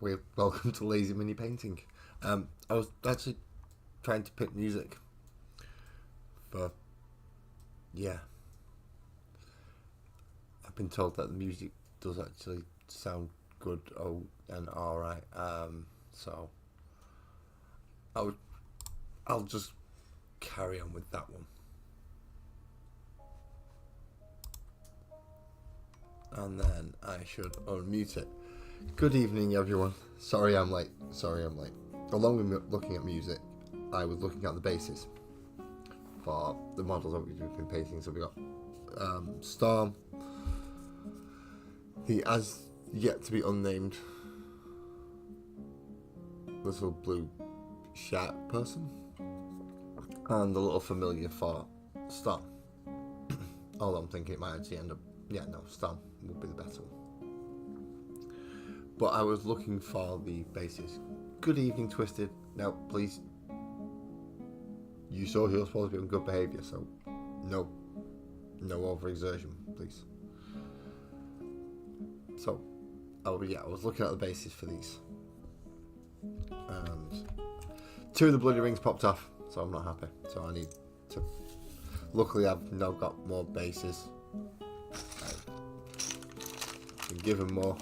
Welcome to Lazy Mini Painting. I was actually trying to pick music but yeah, I've been told that the music does actually sound good and alright. So I'll, I'll just carry on with that one. And then I should unmute it. Good evening, everyone. Sorry I'm late. Along with looking at music, I was looking at the bases for the models that we've been painting. So we got Storm, the as yet to be unnamed little blue shark person, and the little familiar for Storm. Although I'm thinking it might actually end up, no, Storm would be the better one. But I was looking for the bases. Good evening, Twisted. Now, please, you saw you're supposed to be on good behaviour, so no overexertion, please. So, I was looking at the bases for these, and two of the bloody rings popped off, so I'm not happy. So I need to. Luckily, I've now got more bases. I've been given more,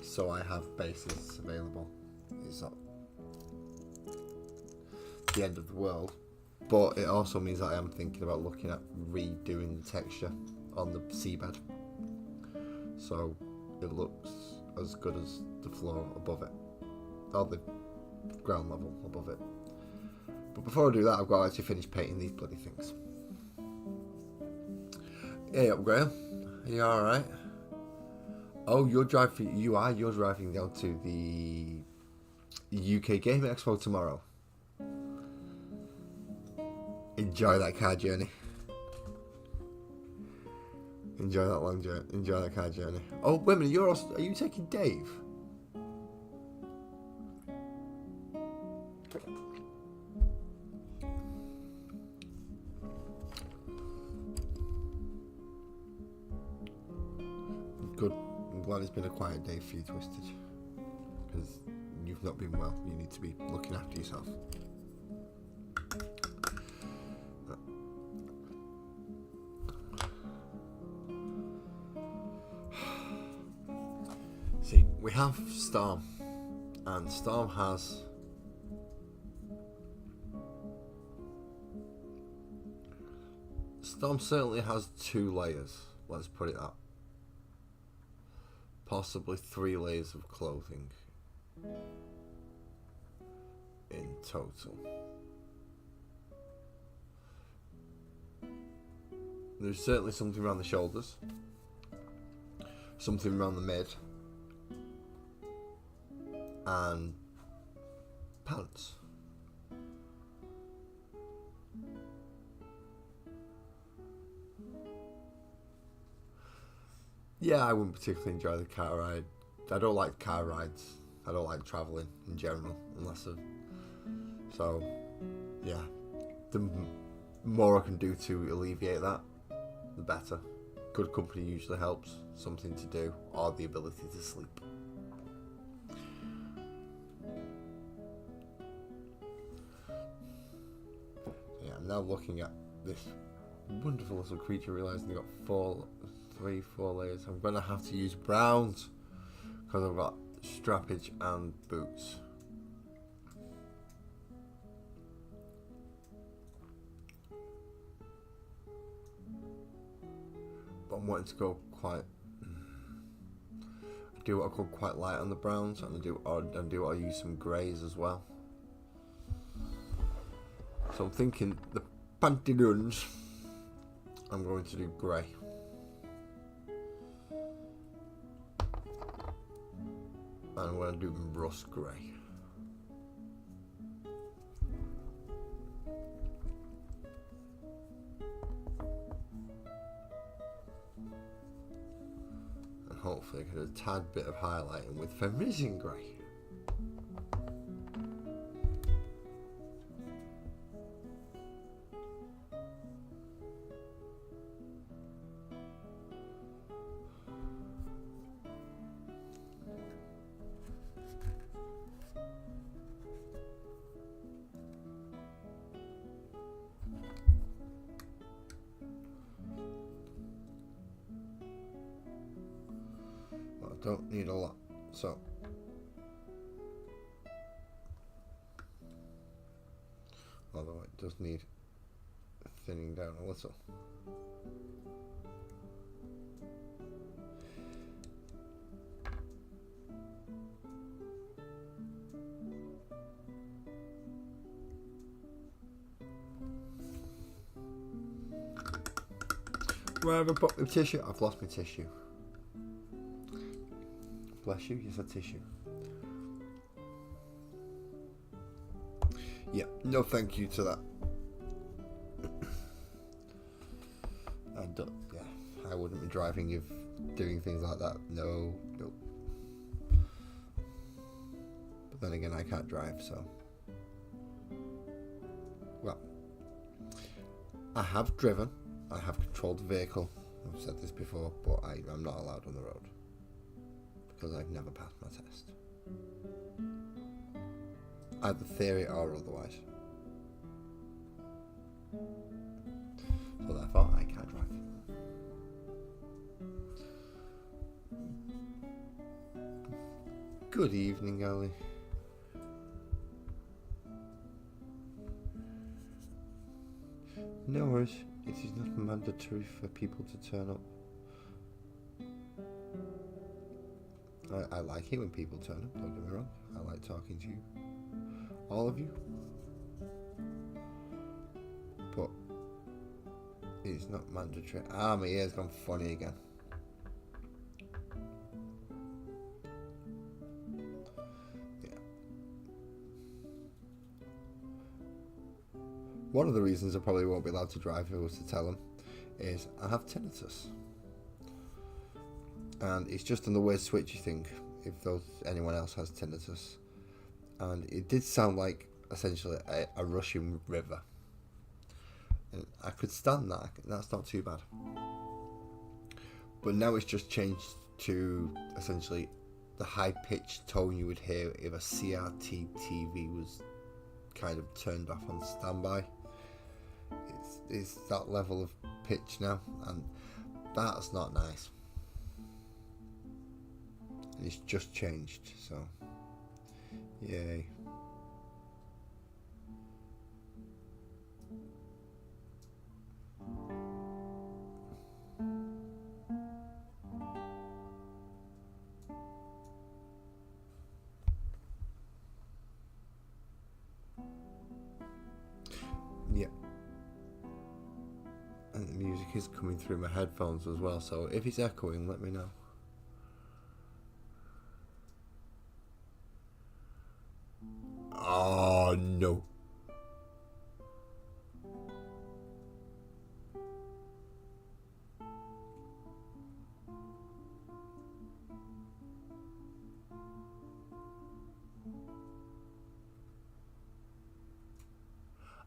so I have bases available. It's not the end of the world, but it also means that I am thinking about looking at redoing the texture on the seabed, so it looks as good as the floor above it, or the ground level above it. But before I do that, I've got to actually finish painting these bloody things. Hey up, Graham. Are you alright? Oh, you're driving down to the UK Game Expo tomorrow. Enjoy that car journey. Enjoy that long journey. Enjoy that car journey. Oh, wait a minute, are you taking Dave? Good. I'm glad it's been a quiet day for you, Twisted. Because you've not been well. You need to be looking after yourself. See, we have Storm. And Storm certainly has 2 layers. Let's put it that. Possibly 3 layers of clothing in total. There's certainly something around the shoulders, something around the mid, and pants. Yeah, I wouldn't particularly enjoy the car ride. I don't like car rides. I don't like travelling in general, so, yeah. The more I can do to alleviate that, the better. Good company usually helps. Something to do, or the ability to sleep. Yeah, I'm now looking at this wonderful little creature, realising they've got 4 layers. I'm going to have to use browns because I've got strappage and boots. But I'm wanting to go do what I call quite light on the browns, and I use some greys as well. So I'm thinking the pantaloons, I'm going to do grey. And I'm going to do rust grey. And hopefully I get a tad bit of highlighting with Feminism grey. don't need a lot. So, although it does need thinning down a little. Where have I put my tissue? I've lost my tissue. Bless you, yes, a tissue. Yeah, no thank you to that. I wouldn't be driving if doing things like that. No. But then again, I can't drive, so. Well, I have driven. I have controlled the vehicle. I've said this before, but I'm not allowed on the road because I've never passed my test. Either theory or otherwise. So therefore, I can't drive. Good evening, Ali. No worries. It is not mandatory for people to turn up. I like it when people turn up, don't get me wrong. I like talking to you. All of you. But it's not mandatory. Ah, my ear's gone funny again. Yeah. One of the reasons I probably won't be allowed to drive, if I was to tell them, is I have tinnitus. And it's just on the weird switchy thing, if anyone else has tinnitus. And it did sound like, essentially, a rushing river. And I could stand that, that's not too bad. But now it's just changed to, essentially, the high-pitched tone you would hear if a CRT TV was kind of turned off on standby. It's that level of pitch now, and that's not nice. It's just changed, so yay. Yeah. And the music is coming through my headphones as well, so if it's echoing, let me know. Oh no.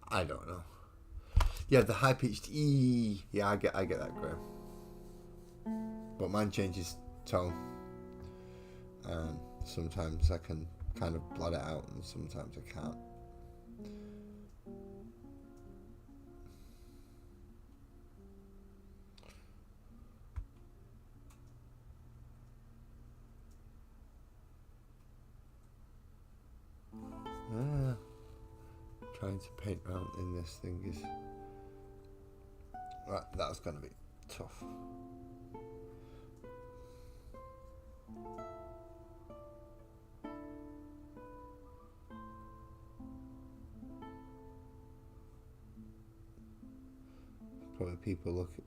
I don't know. Yeah, the high pitched E. Yeah, I get that, Graham. But mine changes tone. And sometimes I can kind of blot it out, and sometimes I can't. Trying to paint around in this thing is right. That's going to be tough. Probably people look at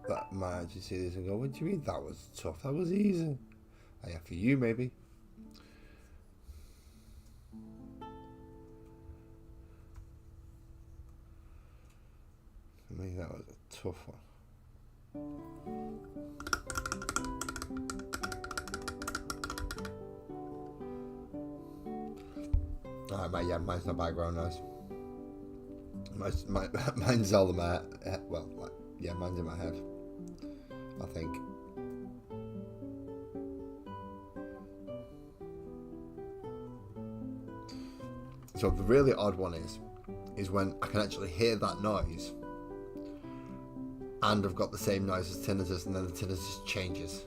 that might actually see this and go, "What do you mean that was tough? That was easy." Yeah, for you maybe. For me, that was a tough one. Alright, mine's not background noise. Mine's all in my head. Well, mine's in my head, I think. So the really odd one is when I can actually hear that noise and I've got the same noise as tinnitus, and then the tinnitus changes.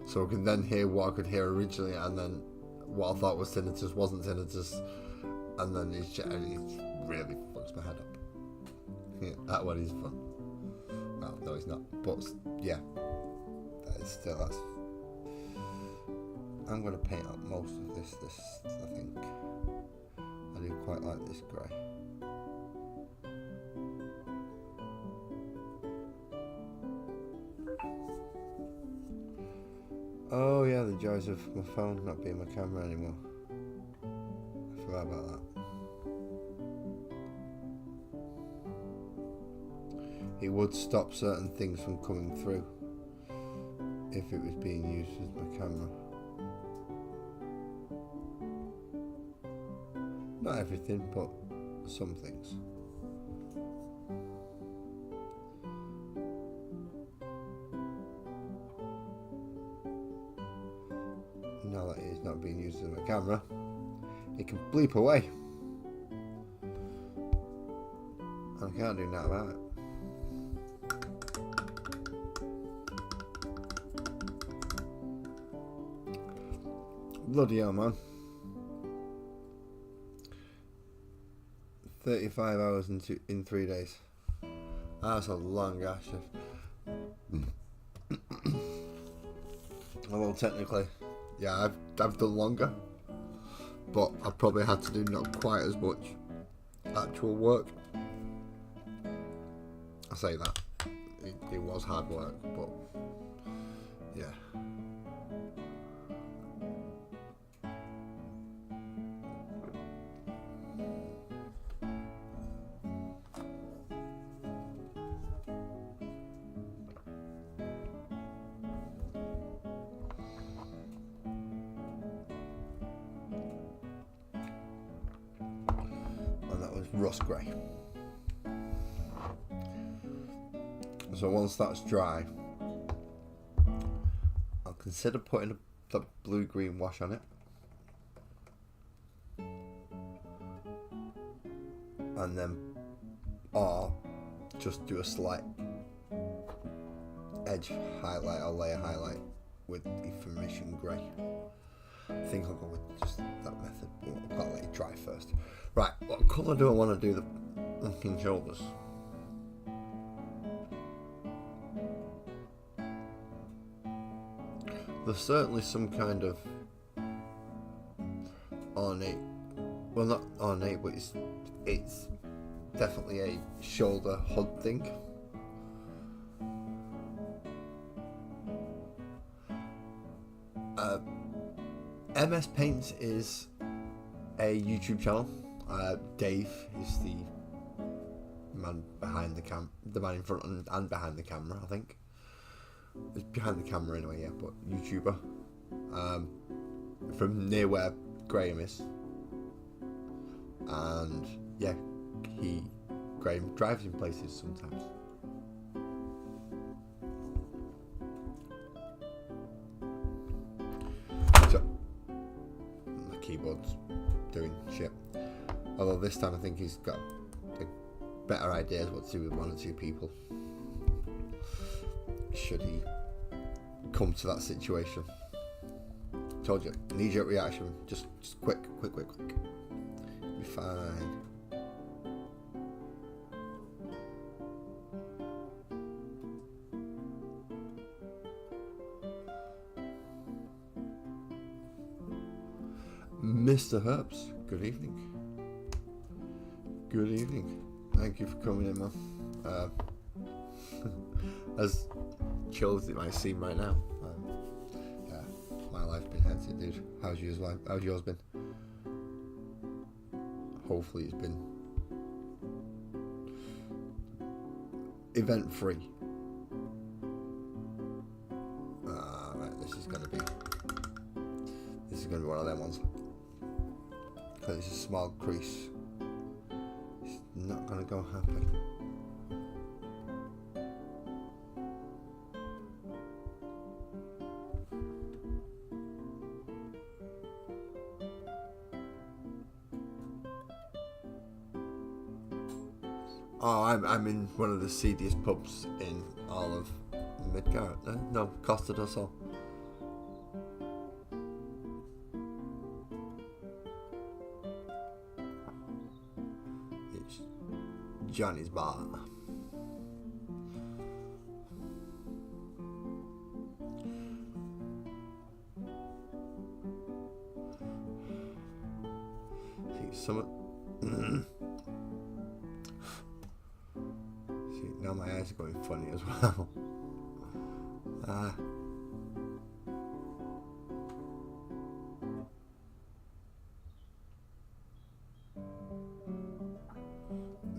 so I can then hear what I could hear originally, and then what I thought was tinnitus wasn't tinnitus, and then it really fucks my head up. Yeah, that one is fun. Well, no, it's not. But yeah, that's. I'm gonna paint up most of this. I think I do quite like this grey. Oh yeah, the joys of my phone not being my camera anymore. I forgot about that. It would stop certain things from coming through if it was being used as my camera. Not everything, but some things. Now that it is not being used as my camera, it can bleep away. I can't do nothing about it. Bloody hell, man. 35 hours in 3 days. That's a long ass shift. Although technically, yeah, I've done longer, but I've probably had to do not quite as much actual work. I say that. It was hard work, but yeah. Rust grey. So once that's dry, I'll consider putting the blue-green wash on it, and then, or just do a slight edge highlight or layer highlight with the Formation grey. I think I'll go with just that method, but I've got to let it dry first. Right, what colour do I want to do the fucking shoulders? There's certainly some kind of ornate, well, not ornate, but it's definitely a shoulder hood thing. MS Paints is a YouTube channel. Dave is the man behind the man in front and behind the camera, I think. It's behind the camera anyway, yeah, but YouTuber. From near where Graham is. And yeah, Graham drives in places sometimes. So my keyboard's doing shit. Although this time I think he's got better ideas what to do with 1 or 2 people. Should he come to that situation. Told you, knee-jerk reaction. Just quick. Be fine. Mr. Herbs, good evening. Good evening. Thank you for coming in, man. As chill as it might seem right now. Yeah, my life's been hectic, dude. How's yours been? Hopefully it's been event-free. Right, this is gonna be one of them ones. Because it's a small crease. It's not gonna go happy. Oh, I'm in one of the seediest pubs in all of Midgard. No, Costa del Sol. Johnny's bar. See, see, now my eyes are going funny as well.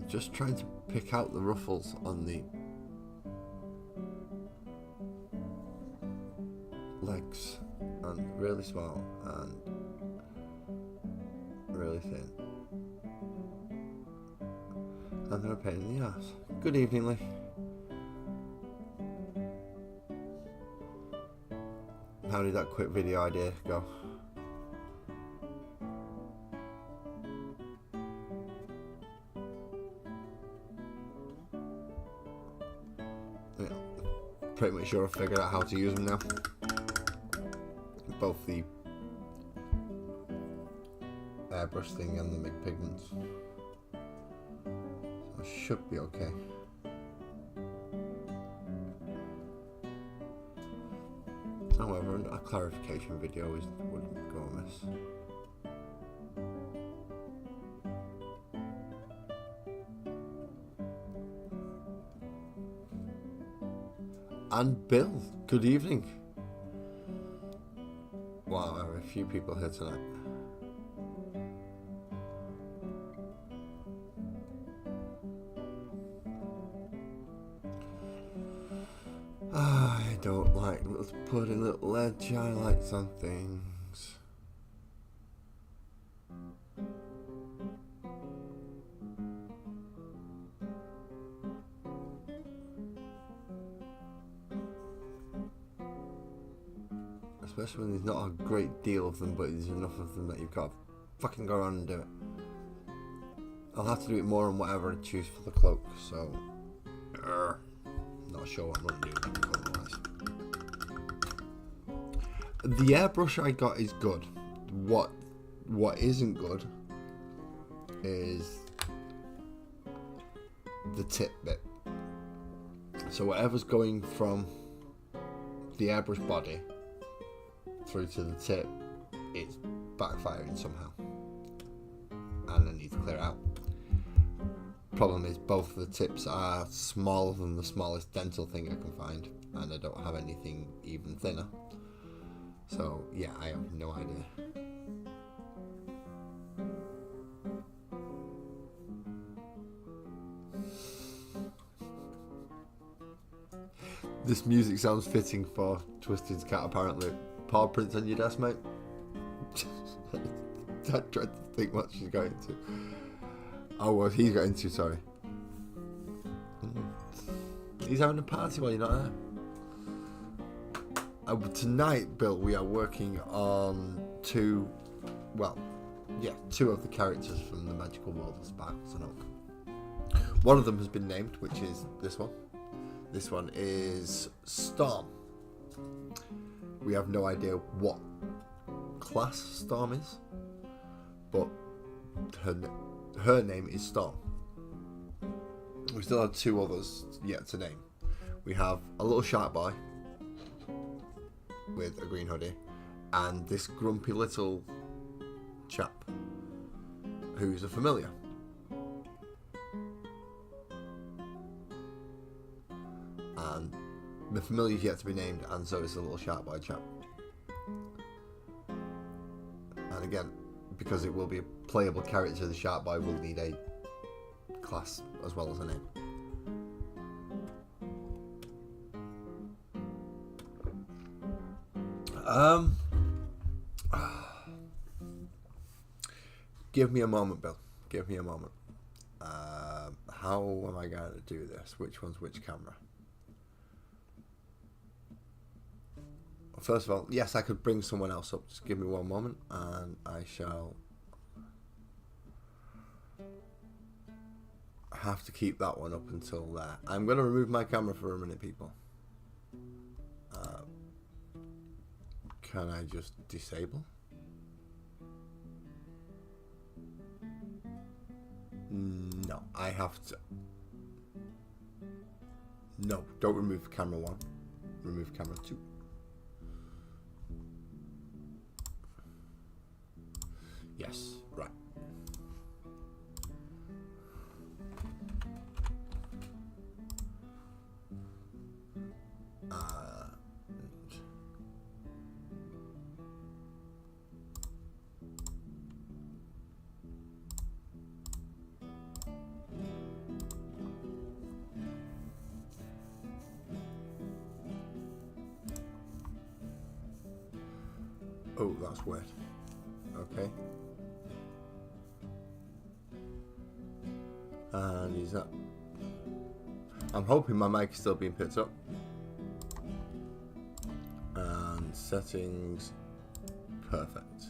Just trying to pick out the ruffles on the legs, and really small and really thin, and they're a pain in the ass. Good evening, Lee. How did that quick video idea go? Yeah, pretty much sure I've figured out how to use them now. Both the airbrush thing and the MIG pigments. So I should be okay. However, a clarification video wouldn't go amiss. And Bill, good evening. Wow, there are a few people here tonight. I don't like putting little edge highlights on things. Especially when there's not a great deal of them, but there's enough of them that you've got to fucking go around and do it. I'll have to do it more on whatever I choose for the cloak, so not sure what I'm going to do otherwise. The airbrush I got is good. What isn't good is the tip bit. So whatever's going from the airbrush body through to the tip, it's backfiring somehow, and I need to clear it out. Problem is, both of the tips are smaller than the smallest dental thing I can find, and I don't have anything even thinner. So yeah, I have no idea. This music sounds fitting for Twisted's cat, apparently. Paw prints on your desk, mate? I tried to think what she's got into. Oh, well, he's got into, sorry. He's having a party while you're not there. Tonight, Bill, we are working on two of the characters from the Magical World of Sparkles and Oak. One of them has been named, which is this one. This one is Storm. We have no idea what class Storm is, but her name is Storm. We still have two others yet to name. We have a little shark boy with a green hoodie, and this grumpy little chap who's a familiar. And the familiar's yet to be named, and so is the little shark boy chap. And again, because it will be a playable character, the shark boy will need a class as well as a name. Give me a moment, Bill. Give me a moment. How am I going to do this? Which one's which camera? First of all, yes, I could bring someone else up. Just give me one moment, and I shall have to keep that one up until there. I'm going to remove my camera for a minute, people. Can I just disable? No, I have to. No, don't remove camera 1. Remove camera 2. Yes, right. Oh, that's weird. Okay. And is that... I'm hoping my mic is still being picked up. And settings... Perfect.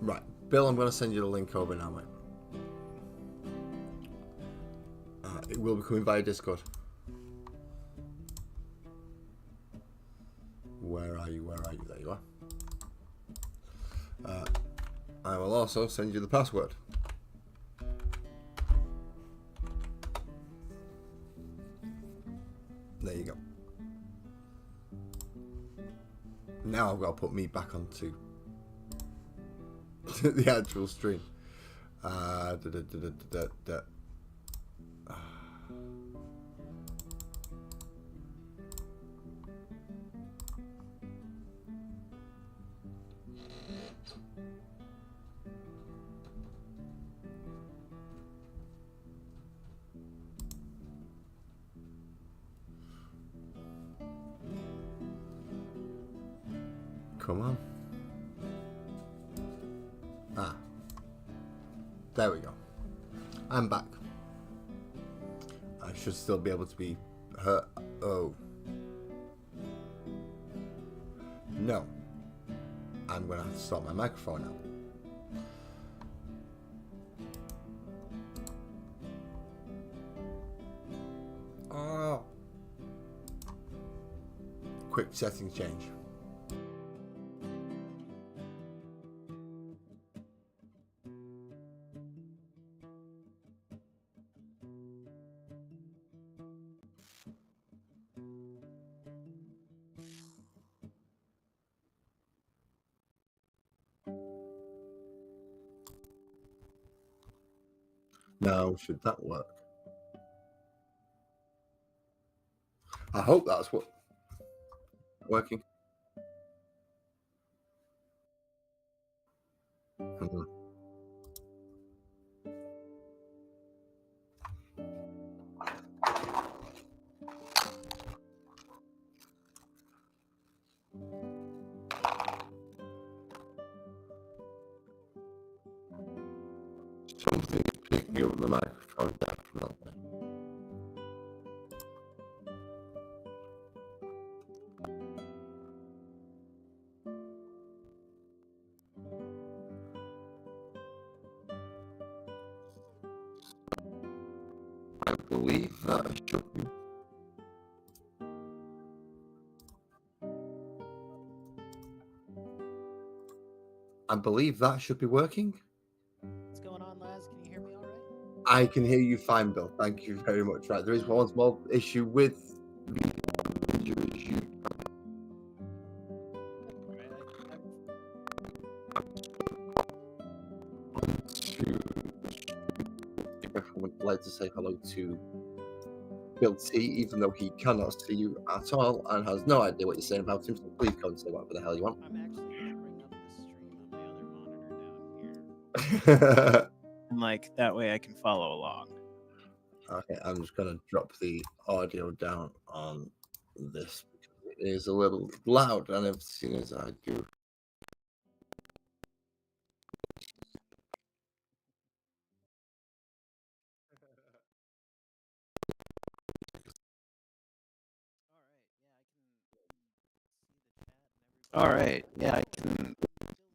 Right. Bill, I'm going to send you the link over now, mate. It will be coming via Discord. Where are you? Where are you? There you are. I will also send you the password. There you go. Now I've got to put me back onto the actual stream. Come on. There we go. I'm back. I should still be able to be heard. Oh. No. I'm going to have to stop my microphone now. Oh. Quick settings change. Now, should that work? I hope that's what working. Something is picking up the microphone, definitely. I believe that should be. I believe that should be working. What's going on, lads? Can you hear me all right? I can hear you fine, Bill. Thank you very much. Right, there is one small issue with the issue. I would like to say hello to Bill T, even though he cannot see you at all and has no idea what you're saying about him. So please go and say whatever the hell you want. I'm actually going to bring up the stream on my other monitor down here. And like that way I can follow along. Okay, I'm just going to drop the audio down on this because it is a little loud, and as soon as I do. All right, yeah, I can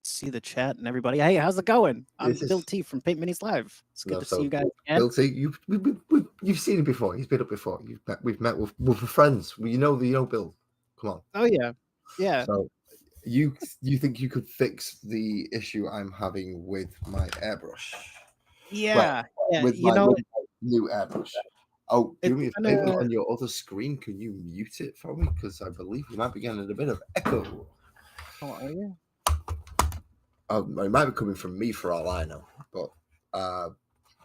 see the chat and everybody. Hey, how's it going? I'm Bill T from Paint Minis Live. It's good to see you guys again. Bill T, you've seen him before. He's been up before. We've met with friends. You know Bill. Come on. Oh yeah, yeah. So you think you could fix the issue I'm having with my airbrush? Right, Yeah, yeah. with You my know, new airbrush. Oh, do it's me a kind favor of. on your other screen. Can you mute it for me? Because I believe you might be getting a bit of echo. Oh, are you? It might be coming from me for all I know. But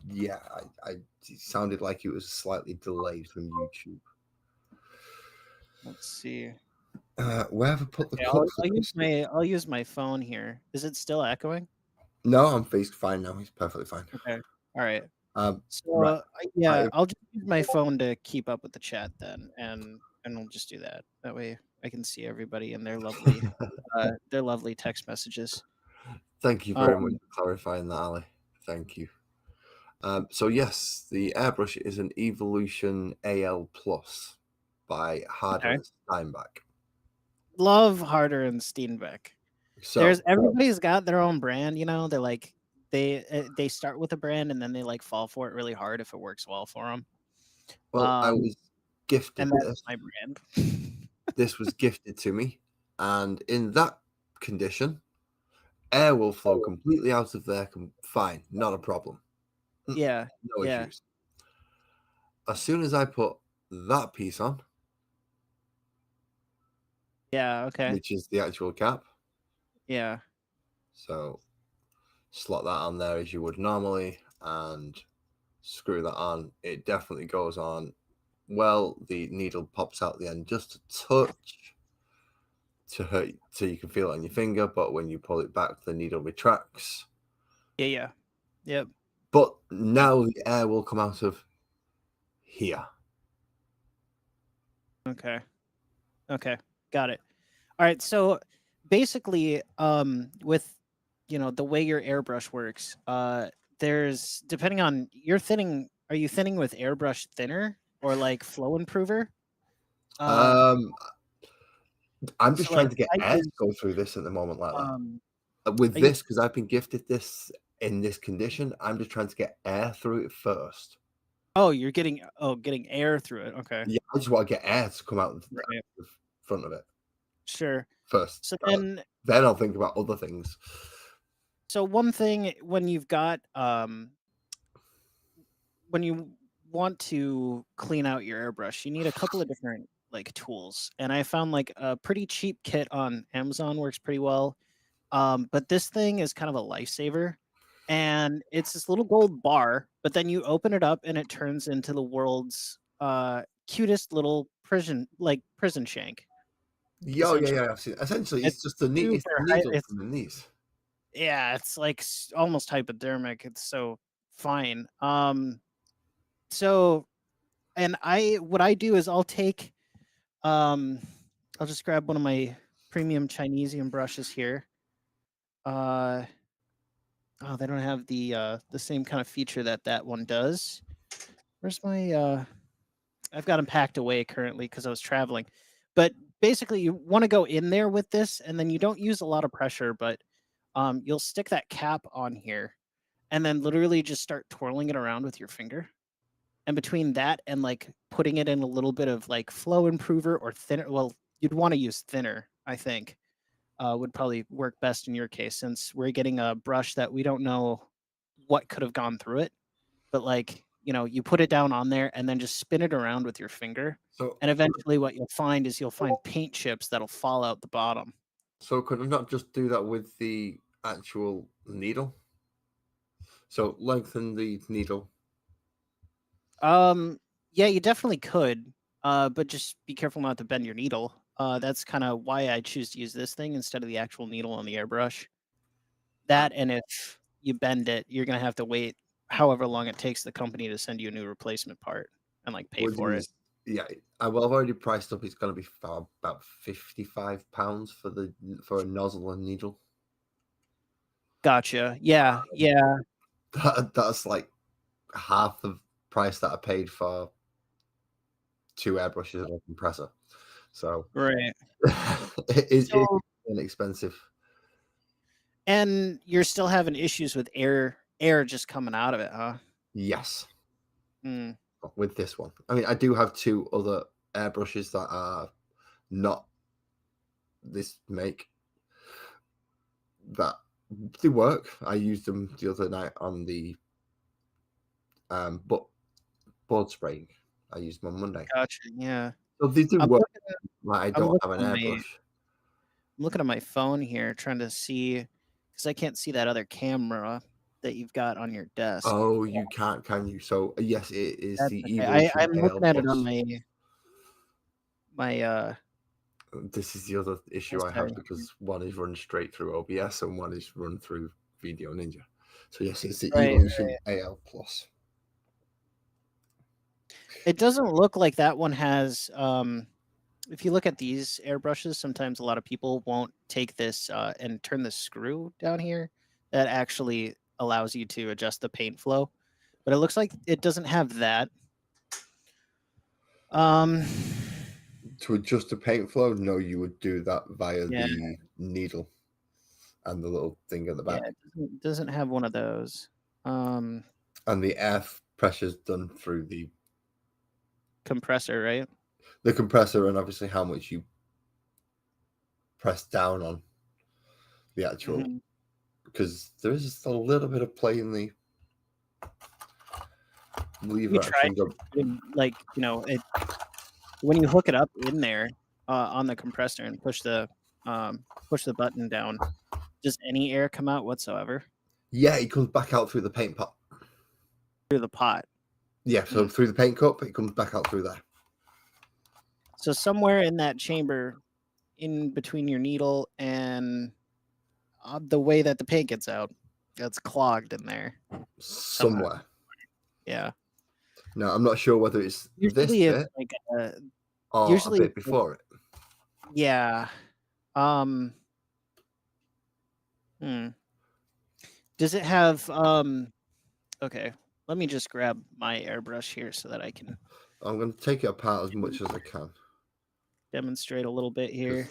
yeah, it sounded like it was slightly delayed from YouTube. Let's see. Where have I put the Okay, cup for I'll use my phone here. Is it still echoing? No, I'm faced fine now. He's perfectly fine. Okay. All right. So Right. yeah, I'll just use my phone to keep up with the chat then, and we'll just do that. That way I can see everybody and their lovely text messages. Thank you very much Um, for clarifying that, Ali. Thank you. So yes, the airbrush is an Evolution AL Plus by Harder okay. and Steinbach. Love Harder and Steenbeck. So, Everybody's got their own brand, you know. They're like they start with a brand and then they like fall for it really hard if it works well for them. well, I was gifted And that's this. my brand. This was gifted to me, and in that condition, air will flow completely out of there. Fine, not a problem. Yeah, No yeah, issues. As soon as I put that piece on, yeah. Okay, which is the actual cap, yeah. so slot that on there as you would normally and screw that on. It definitely goes on well. The needle pops out the end just a touch to hurt, so you can feel it on your finger, but when you pull it back, the needle retracts. Yeah, yeah. Yep. But now the air will come out of here. Okay. Okay. Got it. All right. So basically, with the way your airbrush works, there's depending on your thinning. Are you thinning with airbrush thinner or like flow improver? Um, Um, I'm just so trying like to get I air to use go through this at the moment, like that. um With I use this, because I've been gifted this in this condition, I'm just trying to get air through it first. oh, you're getting air through it. Okay. Yeah, I just want to get air to come out Right. the front of it Sure. first. So then Then I'll think about other things. so one thing when you've got when you want to clean out your airbrush, you need a couple of different like tools. And I found like a pretty cheap kit on Amazon works pretty well. But this thing is kind of a lifesaver. And it's this little gold bar, but then you open it up and it turns into the world's cutest little prison shank, Yeah, yeah, essentially. yeah. I've seen. Essentially, It's it's just the it's super the high. needle It's from the knees. yeah, it's like almost hypodermic. It's so fine. So and what I do is um I'll just grab one of my premium Chinesium brushes here. Uh oh, they don't have the same kind of feature that one does. Where's my I've got them packed away currently because I was traveling. But basically you want to go in there with this and then you don't use a lot of pressure, but you'll stick that cap on here and then literally just start twirling it around with your finger. And between that and like putting it in a little bit of like flow improver or thinner, well, you'd want to use thinner, I think, would probably work best in your case since we're getting a brush that we don't know what could have gone through it. But like, you put it down on there and then just spin it around with your finger. So, And eventually what you'll find is you'll find paint chips that'll fall out the bottom. so could I not just do that with the actual needle? So lengthen the needle. Yeah, you definitely could. But just be careful not to bend your needle. That's kind of why I choose to use this thing instead of the actual needle on the airbrush. Um, That and if you bend it, you're gonna have to wait however long it takes the company to send you a new replacement part and like pay with for it. these, yeah, I've already priced up. It's going to be about £55 for a nozzle and needle. Gotcha. Yeah, yeah. That's like half the price that I paid for 2 airbrushes and a compressor. So Right. it's So inexpensive. and you're still having issues with air just coming out of it, huh? Yes, Mm, with this one. I mean, I do have 2 other airbrushes that are not this make that they work. I used them the other night on the But board spraying, I used them on Monday. Gotcha. Yeah. So they do I'm work. looking. Like I I'm don't have looking an on airbrush. my phone here, trying to see because I can't see that other camera that you've got on your desk. Oh, you can't, can you? So yes, it is That's the okay. Evolution I'm AL looking at it on Plus. my. This is the other issue I have Sorry. because one is run straight through OBS and one is run through Video Ninja. So yes, it's the Right. Evolution AL Plus. It doesn't look like that one has. If you look at these airbrushes, sometimes a lot of people won't take this and turn the screw down here. That actually allows you to adjust the paint flow, but it looks like it doesn't have that. To adjust the paint flow, no, you would do that via Yeah. the needle and the little thing at the Yeah, back. it doesn't have one of those. And the air pressure is done through the Compressor, right? the compressor and obviously how much you press down on the actual, Mhm. because there is just a little bit of play in the lever. You tried like it when you hook it up in there on the compressor and push the button down. Does any air come out whatsoever Yeah, it comes back out through the paint pot. through the pot? Yeah, so through the paint cup, it comes back out through there. So somewhere in that chamber, in between your needle and the way that the paint gets out, that's clogged in there Somewhere. Yeah. Now, I'm not sure whether it's Usually this it's bit like or usually a bit it's like- before it. yeah. Does it have okay, let me just grab my airbrush here so that I can I'm going to take it apart as much as I can. demonstrate a little bit here.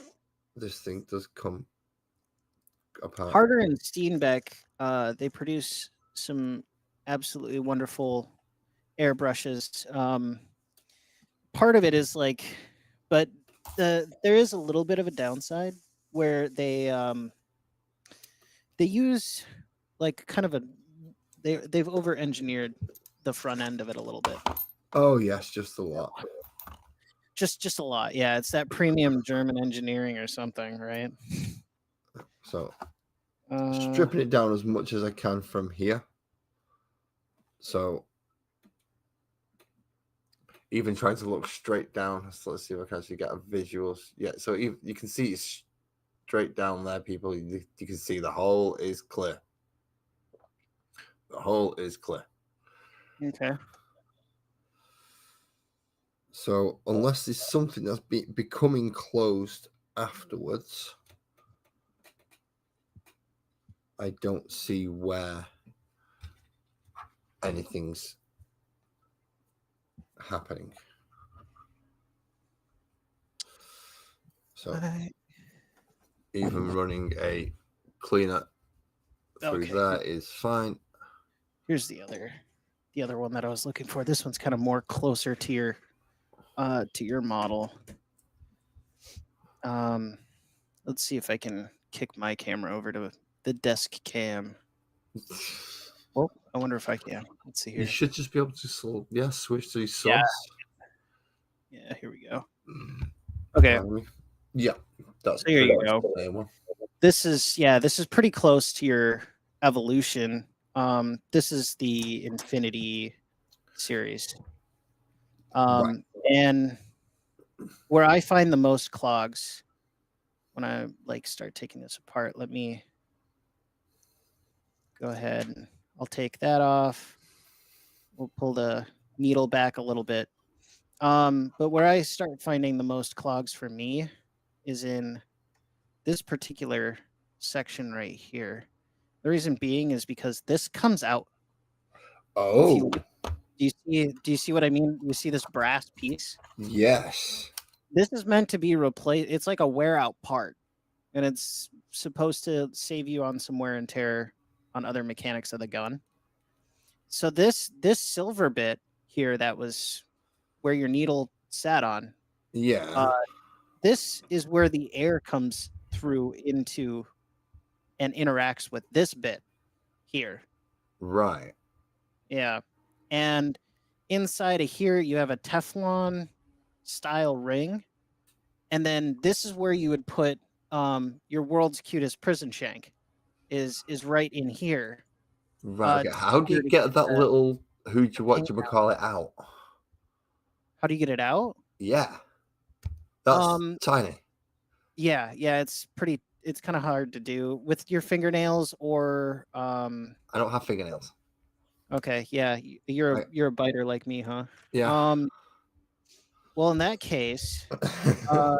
This thing does come apart. Harder and Steenbeck, they produce some absolutely wonderful airbrushes. Part of it is like, but there is a little bit of a downside where they use like kind of they've over engineered the front end of it a little bit. Oh yes, just a lot. Just a lot. Yeah, it's that premium German engineering or something, right? So stripping it down as much as I can from here. So even trying to look straight down. So let's see if I can actually get a visual. Yeah, so you can see it's straight down there, people. You can see the hole is clear. The hole is clear. Okay. So unless there's something that's becoming closed afterwards, I don't see where anything's happening. So even running a cleaner through there is fine. Here's the other one that I was looking for. This one's kind of more closer to your model. Let's see if I can kick my camera over to the desk cam. Oh, I wonder if I can. Let's see here. You should just be able to switch to source. Yeah, here we go. Okay. Yeah, that's so here you go. One. This is pretty close to your Evolution. This is the Infinity series. Right. And where I find the most clogs when I start taking this apart, let me go ahead and I'll take that off. We'll pull the needle back a little bit. But where I start finding the most clogs for me is in this particular section right here. The reason being is because this comes out. Oh. Do you see what I mean? You see this brass piece? Yes. This is meant to be replaced. It's like a wear out part, and it's supposed to save you on some wear and tear on other mechanics of the gun. So this silver bit here that was where your needle sat on. Yeah. This is where the air comes through into and interacts with this bit here. Right. Yeah. and inside of here you have a Teflon style ring, and then this is where you would put your world's cutest prison shank is right in here. Right. Okay. To How do you secure to get that the little what ping do you out. call it out? How do you get it out? Yeah, that's Um, tiny. yeah, it's kind of hard to do with your fingernails or I don't have fingernails. okay, yeah, I, you're a biter like me, huh? yeah. Um, well, in that case, uh,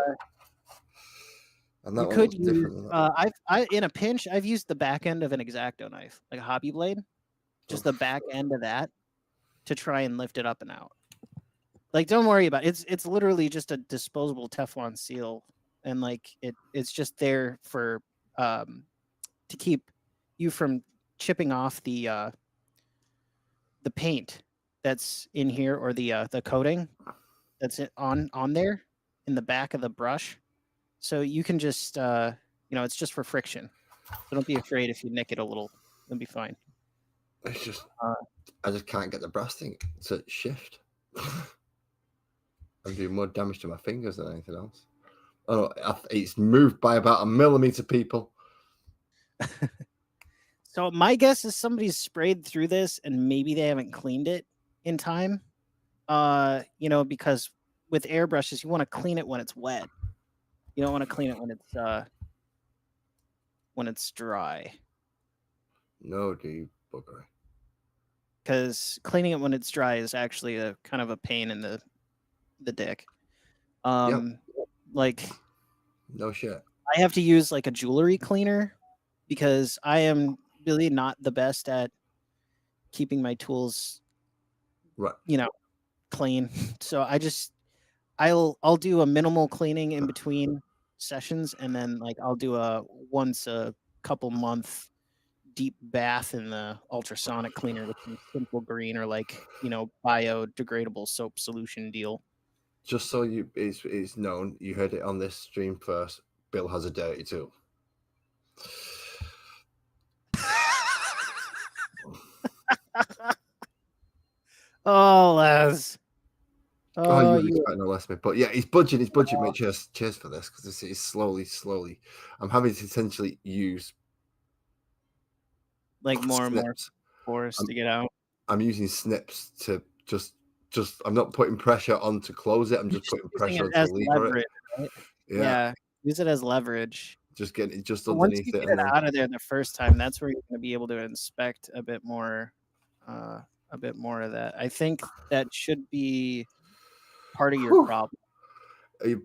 And you that one could looks use different than that one. I in a pinch, I've used the back end of an X-Acto knife, like a hobby blade, just the back end of that to try and lift it up and out. Like, don't worry about it. It's literally just a disposable Teflon seal, and like it's just there for to keep you from chipping off the paint that's in here, or the coating that's on there in the back of the brush. So you can just it's just for friction. So don't be afraid if you nick it a little. It'll be fine. It's just Uh, I just can't get the brass thing to shift. I'm doing more damage to my fingers than anything else. Oh, it's moved by about a millimeter, people. so my guess is somebody's sprayed through this and maybe they haven't cleaned it in time. Because with airbrushes, you want to clean it when it's wet. You don't want to clean it when it's dry. No, do you bugger? Because cleaning it when it's dry is actually a kind of a pain in the dick. Yep. Like No shit. I have to use like a jewelry cleaner because I am really not the best at keeping my tools, Right. clean. So I'll do a minimal cleaning in between sessions, and then like I'll do a once a couple month deep bath in the ultrasonic cleaner with some simple green or like biodegradable soap solution deal. Just so it's known, you heard it on this stream first. Bill has a dirty tool. Oh, Les. Oh, you You expect no less, me. But yeah, he's budging. He's budging, mate. Cheers for this, because this is slowly. I'm having to essentially use like more and more snips. force to get out. I'm using snips to just. I'm not putting pressure on to close it. I'm just putting pressure on to lever leverage, it. right? Yeah. Use it as leverage. Just getting it just But once you underneath it, get and it then out of there the first time, that's where you're going to be able to inspect a bit more of that. I think that should be part of your problem.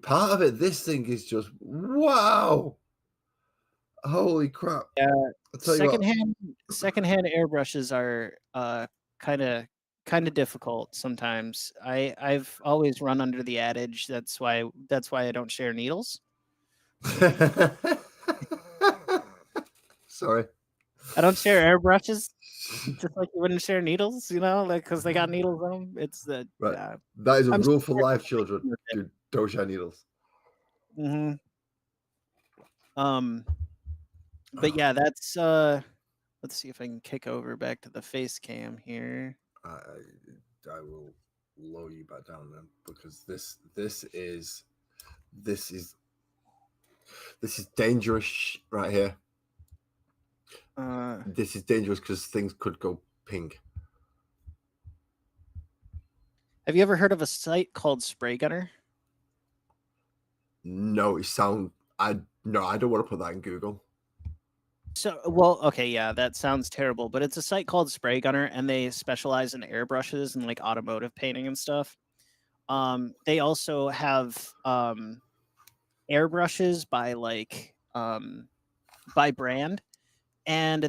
Part of it, this thing is just wow. Holy crap. Yeah, I'll tell you what. secondhand airbrushes are kind of difficult sometimes. I've always run under the adage that's why I don't share needles. Sorry. I don't share airbrushes, just like you wouldn't share needles, like because they got needles on them. It's the Right. That is a I'm rule for life, children. Dude, don't share needles. Mm-hmm. But yeah, that's let's see if I can kick over back to the face cam here. I will lower you back down then, because this is dangerous right here. This is dangerous because things could go pink. Have you ever heard of a site called Spray Gunner? No, I don't want to put that in Google. So, well, okay, yeah, that sounds terrible, but it's a site called Spray Gunner, and they specialize in airbrushes and like automotive painting and stuff. They also have airbrushes by brand, and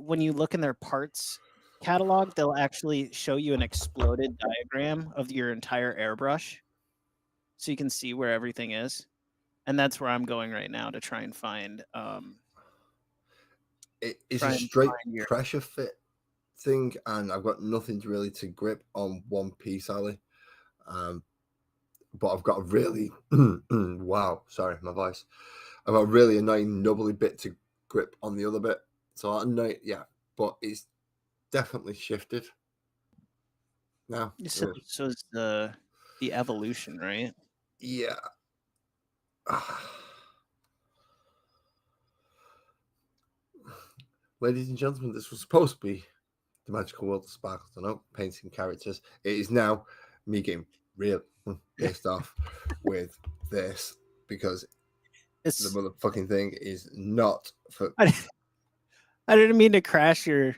when you look in their parts catalog, they'll actually show you an exploded diagram of your entire airbrush, so you can see where everything is. And that's where I'm going right now to try and find it's a straight pressure fit thing, and I've got nothing really to grip on one piece, Ali. But I've got a really wow, sorry, my voice. I've got a really annoying nubbly bit to grip on the other bit. So yeah, but it's definitely shifted. now. So, so is the evolution, right? Yeah. Ladies and gentlemen, this was supposed to be the magical world of Sparkles and Oak, painting characters. It is now me getting real pissed off with this because the It's motherfucking thing is not for. I didn't mean to crash your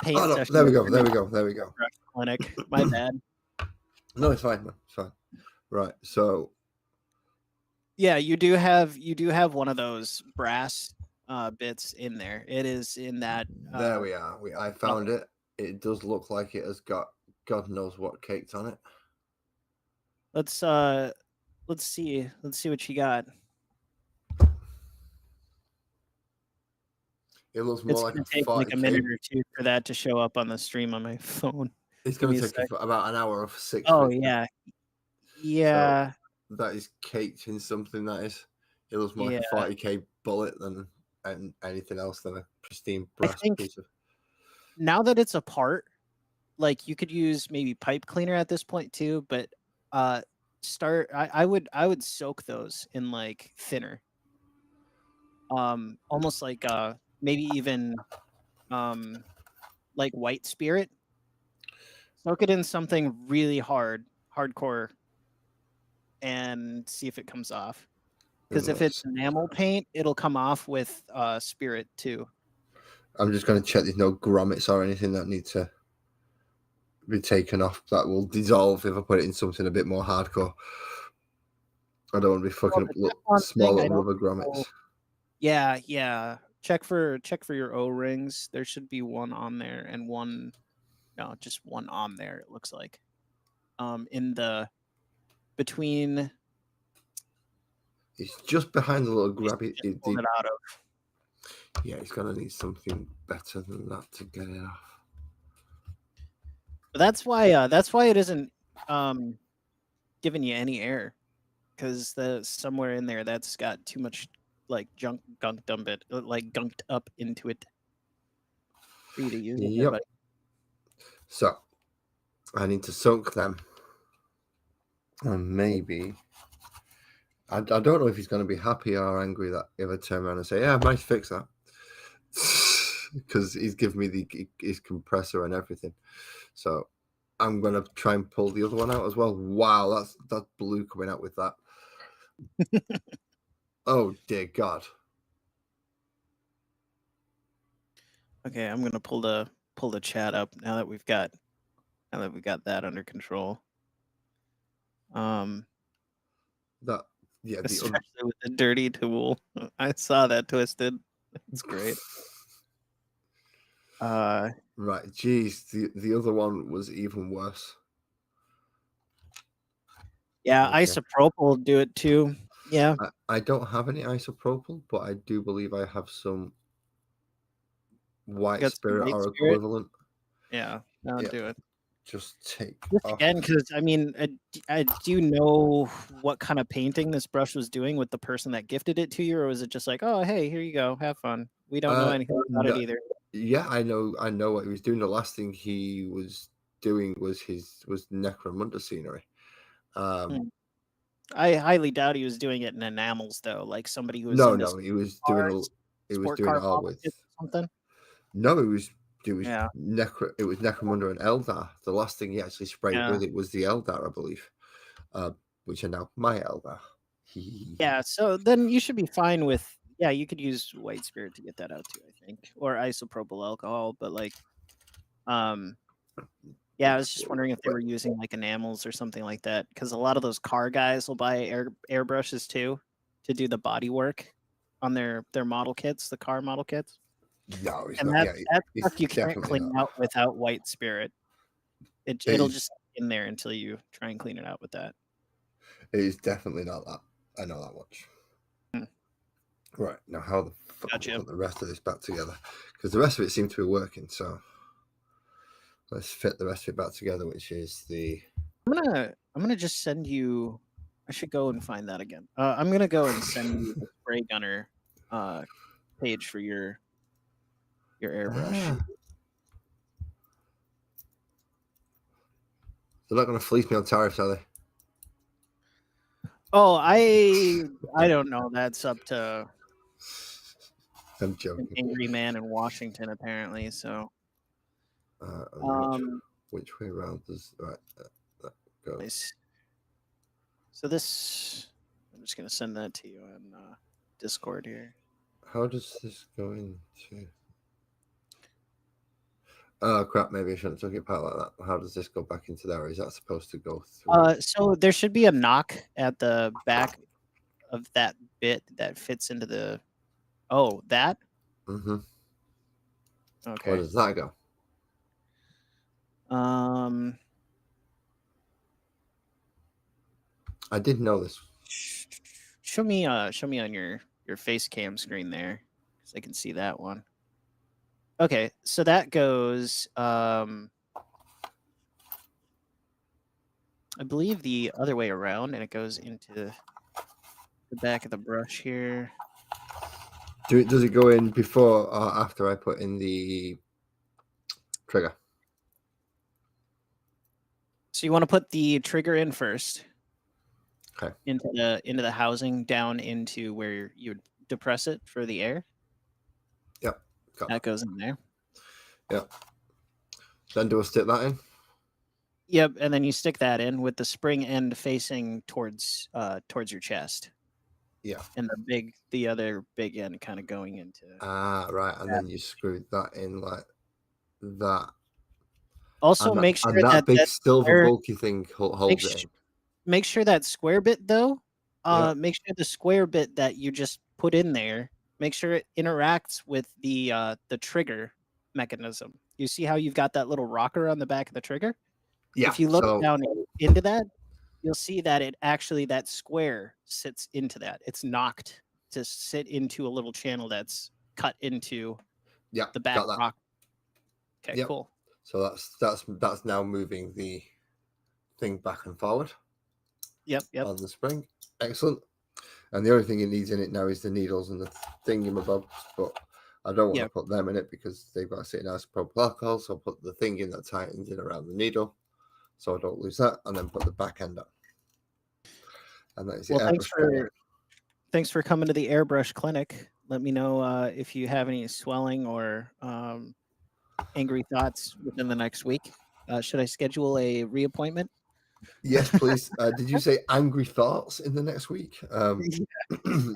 paint Oh no! session. There we go. There we go. There we go. Clinic. My bad. No, it's fine, man. It's fine. Right. So Yeah, you do have one of those brass bits in there. It is in that. there we are. I found it. It does look like it has got God knows what caked on it. Let's see. Let's see what you got. It looks more It's like gonna a take like a 40K. minute or two for that to show up on the stream on my phone. It's Give going me to a take sec. about an hour of 6. Oh yeah, yeah, That is caked in something that is. It looks more yeah. like a 40K bullet than anything else than a pristine I brass think piece of. now that it's apart, like you could use maybe pipe cleaner at this point too, but start I would soak those in like thinner. Almost like maybe even like white spirit. Soak it in something really hardcore, and see if it comes off. Because if it's enamel paint, it'll come off with spirit too. I'm just going to check there's no grommets or anything that need to be taken off that will dissolve if I put it in something a bit more hardcore. I don't want to be fucking up small little rubber grommets. Yeah. Check for your O-rings. There should be one on there and one, no, just one on there. It looks like, in the between. It's just behind the little grabby. Pulled it out of. Yeah, it's gonna need something better than that to get it off. But that's why it isn't giving you any air, because the somewhere in there that's got too much like gunked up into it for you to use it. Yep. So I need to soak them, and maybe I don't know if he's going to be happy or angry that if I turn around and say, "Yeah, I managed to fix that," because he's given me his compressor and everything. So I'm going to try and pull the other one out as well. Wow, that's blue coming out with that. Oh dear God. Okay, I'm gonna pull the chat up now that we've got that under control. That yeah, especially with the dirty tool. I saw that twisted. It's great. Right, geez, the other one was even worse. Yeah, okay. Isopropyl will do it too. Yeah. I don't have any isopropyl, but I do believe I have some white spirit or equivalent. Yeah, I'll do it. Just take again, because I mean, I do know what kind of painting this brush was doing with the person that gifted it to you, or was it just like, oh, hey, here you go, have fun? We don't know anything about it either. Yeah, I know what he was doing. The last thing he was doing was Necromunda scenery. I highly doubt he was doing it in enamels though, like somebody who was no, he was doing it all with something. No, it was Necromunda and Eldar. The last thing he actually sprayed with it was the Eldar, I believe, which are now my Eldar. Yeah, so then you should be fine with. Yeah, you could use white spirit to get that out too, I think, or isopropyl alcohol. But like, yeah, I was just wondering if they were using like enamels or something like that, because a lot of those car guys will buy airbrushes too to do the body work on their model kits, the car model kits. No, it's and not. That stuff you can't clean out without white spirit. It'll just stay in there until you try and clean it out with that. It is definitely not that. I know that much. Right, now how the fuck do we put the rest of this back together? Because the rest of it seemed to be working, so let's fit the rest of it back together, which is the. I'm gonna just send you. I should go and find that again. I'm gonna go and send you the spray gunner page for your airbrush. They're not going to fleece me on tariffs, are they? Oh, I don't know. That's up to I'm an joking. angry man in Washington, apparently. So, Which way around does that go? nice. So this, I'm just gonna send that to you on Discord here. How does this go into? Oh crap! Maybe I shouldn't have took it apart like that. How does this go back into there? Is that supposed to go through? So there should be a knock at the back of that bit that fits into the. Oh, that. Mm-hmm. Okay. Where does that go? I didn't know this. Show me on your face cam screen there, because I can see that one. Okay, so that goes. I believe the other way around, and it goes into the back of the brush here. Does it go in before or after I put in the trigger? So you want to put the trigger in first. Okay. Into the housing, down into where you would depress it for the air. Yep. That goes in there. Yep. Then do I stick that in? Yep, and then you stick that in with the spring end facing towards your chest. Yeah. And the other big end kind of going into. Right, and then you screw that in like that. Also, and make sure and that big silver square, bulky thing holds it in. Make sure that square bit though. Yep. Make sure the square bit that you just put in there. Make sure it interacts with the trigger mechanism. You see how you've got that little rocker on the back of the trigger? Yeah. If you look down into that, you'll see that it actually, that square sits into that. It's knocked to sit into a little channel that's cut into the back rock. Okay, cool. So that's now moving the thing back and forward. Yep. On the spring. Excellent. And the only thing it needs in it now is the needles and the thingamabobs, but I don't want to put them in it because they've got to sit in isopropyl alcohol. So I'll put the thing in that tightens in around the needle so I don't lose that, and then put the back end up. And that is it. Thanks for coming to the airbrush clinic. Let me know if you have any swelling or angry thoughts within the next week. Should I schedule a reappointment? Yes, please. Did you say angry thoughts in the next week?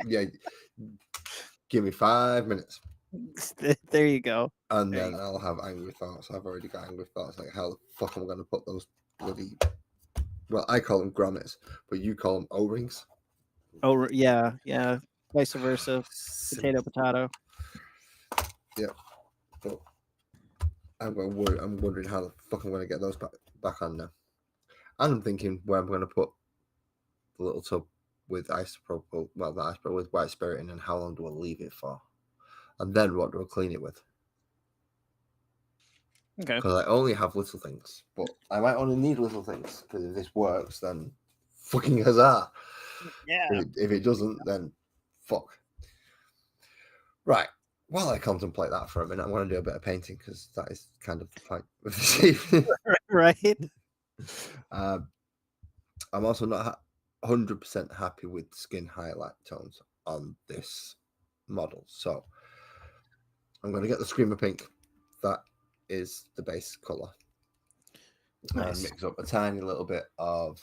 Yeah. Give me 5 minutes. There you go. And then I'll have angry thoughts. I've already got angry thoughts. Like, how the fuck am I going to put those bloody... Well, I call them grommets, but you call them O-rings. Oh, yeah. Vice versa. Potato. Yeah. But I'm wondering how the fuck I'm going to get those back on now. And I'm thinking where I'm going to put the little tub with isopropyl, with white spirit in, and how long do I leave it for? And then what do I clean it with? Okay. Because I only have little things, but I might only need little things, because if this works, then fucking huzzah. Yeah. If it doesn't, then fuck. Right. While I contemplate that for a minute, I'm going to do a bit of painting, because that is kind of the point of this evening. Right. I'm also not 100% happy with skin highlight tones on this model, so I'm going to get the Screamer Pink. That is the base color. Nice. And mix up a tiny little bit of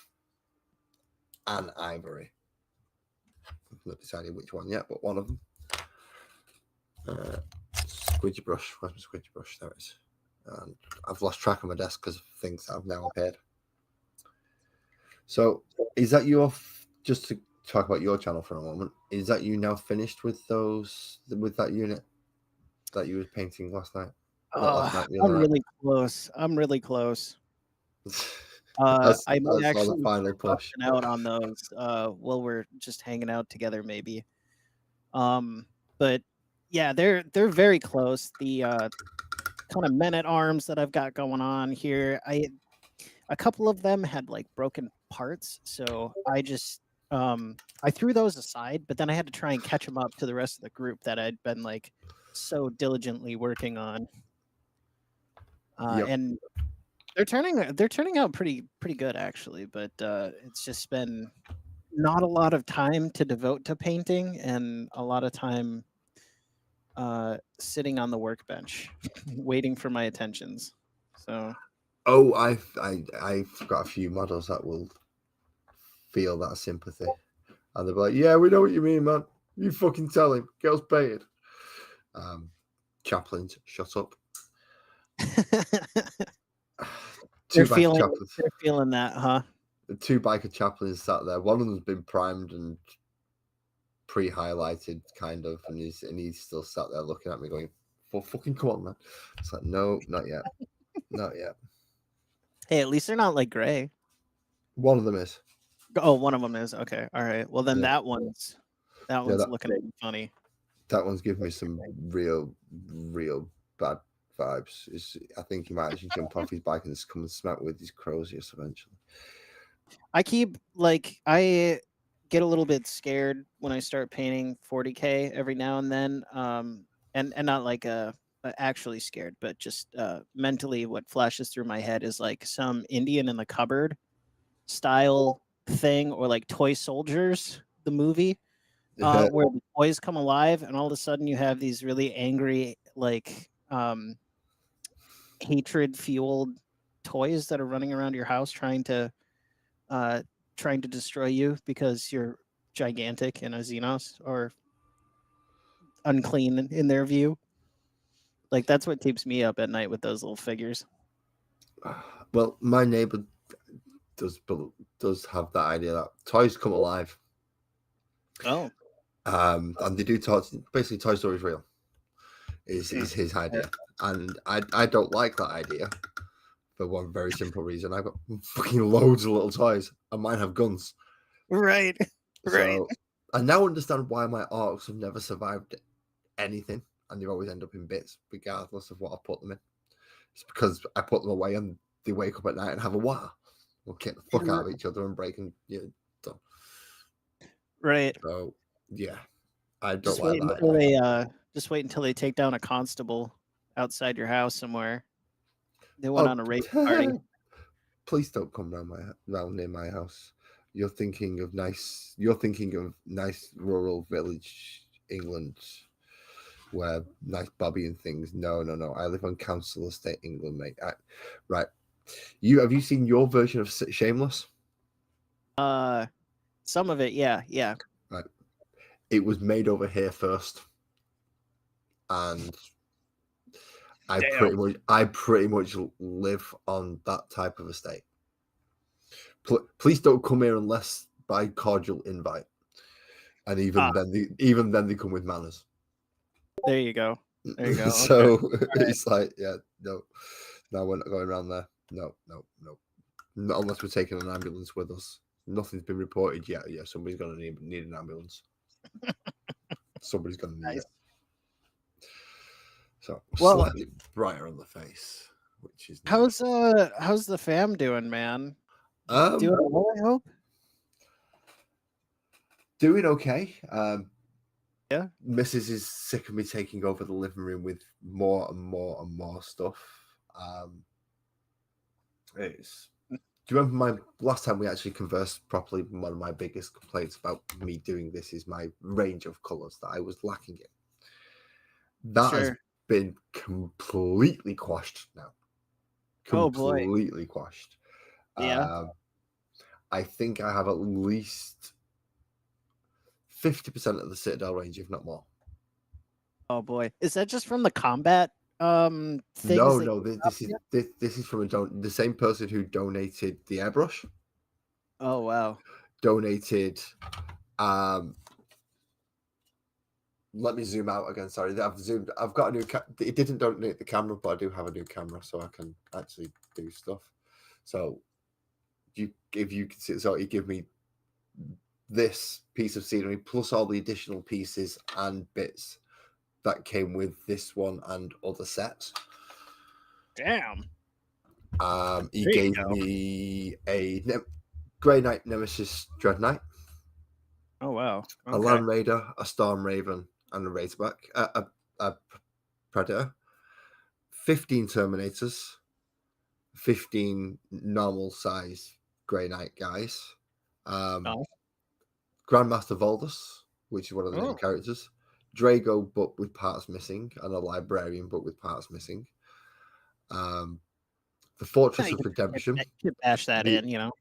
an ivory. I'm not deciding which one yet, but one of them. Squidgy brush. Where's my squidgy brush? There it is. And I've lost track of my desk because of things that I've now appeared. So, is that just to talk about your channel for a moment, is that you now finished with that unit that you were painting last night? I'm really close. I'm really close. That's I might actually the final push out on those while we're just hanging out together, maybe. But yeah, they're very close. The kind of men at arms that I've got going on here, a couple of them had like broken parts, so I just I threw those aside, but then I had to try and catch them up to the rest of the group that I'd been like so diligently working on. And they're turning out pretty good actually, but it's just been not a lot of time to devote to painting and a lot of time sitting on the workbench waiting for my attentions. So Oh, I've got a few models that will feel that sympathy, and they'll be like, "Yeah, we know what you mean, man. You fucking tell him. Get us paid." Chaplains, shut up. they're Two biker feeling chaplains. they're feeling that, huh? The two biker chaplains sat there. One of them's been primed and pre-highlighted, kind of, and he's still sat there looking at me, going, "For fucking come on, man!" It's like, no, not yet, not yet. Hey, at least they're not like gray. One of them is. Oh, one of them is okay. All right. Well, then Yeah. that one's looking at you funny. That one's giving me some real bad vibes. I think he might actually jump off his bike and just come and smack with his Crozius eventually. I get a little bit scared when I start painting 40K every now and then. And not like actually scared, but just mentally what flashes through my head is like some Indian in the cupboard style thing, or like Toy Soldiers, the movie, where the toys come alive and all of a sudden you have these really angry, like hatred fueled toys that are running around your house trying to destroy you because you're gigantic and a Xenos or unclean in their view. Like that's what keeps me up at night with those little figures. Well, my neighbor does have that idea that toys come alive. Oh. And they do toys. Basically, Toy Story is real. Is his idea, and I don't like that idea for one very simple reason. I've got fucking loads of little toys, and mine have guns. Right. Right. So I now understand why my orcs have never survived anything, and they always end up in bits, regardless of what I put them in. It's because I put them away, and they wake up at night and have a war. We'll kick the fuck out of each other and break and done. Right. So yeah, I don't Just like wait that. until just wait until they take down a constable outside your house somewhere. They went on a rape party. Please don't come round near my house. You're thinking of nice rural village England where nice Bobby and things. No. I live on council estate England, mate. Right. Have you seen your version of Shameless? Some of it, yeah. Right. It was made over here first. And I pretty much live on that type of estate. Please don't come here unless by cordial invite, and even then they come with manners. There you go. So okay. It's like, yeah, no, we're not going around there. No, not unless we're taking an ambulance with us. Nothing's been reported yet. Yeah, somebody's gonna need an ambulance. Somebody's gonna need it. So slightly brighter on the face, which is nice. How's the fam doing, man? Doing well, I hope. Doing okay. Yeah. Mrs. is sick of me taking over the living room with more and more stuff. Do you remember my last time we actually conversed properly? One of my biggest complaints about me doing this is my range of colors that I was lacking in. That has been completely quashed now. Completely quashed. Yeah. I think I have at least 50% of the Citadel range, if not more. Oh boy, is that just from the combat things? No, this is from the same person who donated the airbrush. Oh wow. Donated. Let me zoom out again. Sorry, I've got a new. It didn't donate the camera, but I do have a new camera, so I can actually do stuff. So, if you can see, so you give me this piece of scenery plus all the additional pieces and bits that came with this one and other sets. Damn. He gave me a Grey Knight Nemesis Dread Knight. Oh wow. Okay. A Land Raider, a Storm Raven, and a Razorback, a Predator, 15 Terminators, 15 normal size Grey Knight guys. Oh. Grandmaster Voldus, which is one of the main Oh. characters. Drago, but with parts missing, and a Librarian, but with parts missing. The Fortress of Redemption. You could bash that the, in, you know.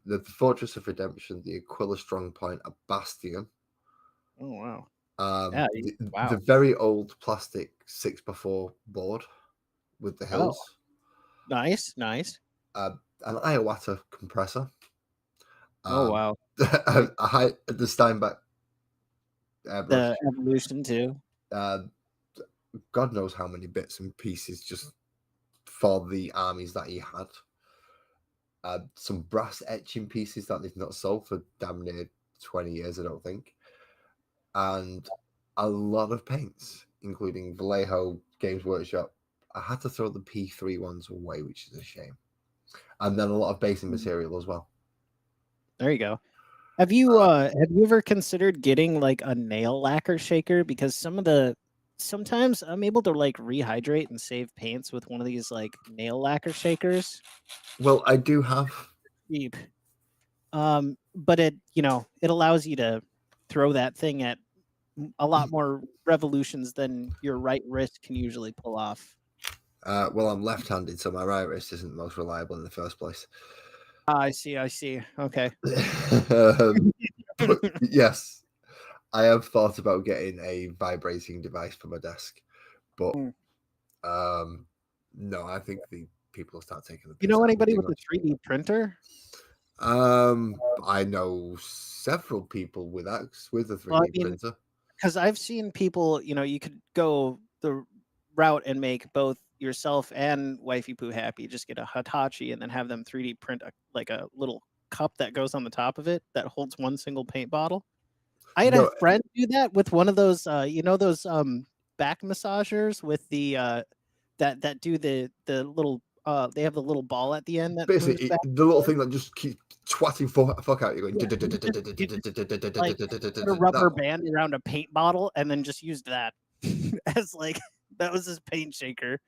The Fortress of Redemption, the Aquila Strongpoint, a Bastion. Oh wow. The Wow. very old plastic 6x4 board with the hills. Nice. An Iowata compressor. Oh wow. The Steinbeck airbrush. The evolution too. God knows how many bits and pieces just for the armies that he had. Some brass etching pieces that they've not sold for damn near 20 years, I don't think. And a lot of paints, including Vallejo, Games Workshop. I had to throw the P3 ones away, which is a shame. And then a lot of basing material as well. There you go. Have you ever considered getting like a nail lacquer shaker? Because sometimes I'm able to like rehydrate and save paints with one of these like nail lacquer shakers. Well, I do have Cheap. But it allows you to throw that thing at a lot more revolutions than your right wrist can usually pull off. Well, I'm left-handed, so my right wrist isn't the most reliable in the first place. I see. Okay. But yes, I have thought about getting a vibrating device for my desk, but no, I think the people will start taking the piss. You know anybody with a 3D printer? I know several people with a 3D printer. Because I've seen people, you could go the route and make both yourself and Wifey Poo happy. Just get a Hitachi and then have them 3D print a little cup that goes on the top of it that holds one single paint bottle. I had a friend do that with one of those, those back massagers with the that do the little they have the little ball at the end that basically the little thing that just keeps twatting fuck out you going like a rubber band around a paint bottle and then just used that as like that was his paint shaker.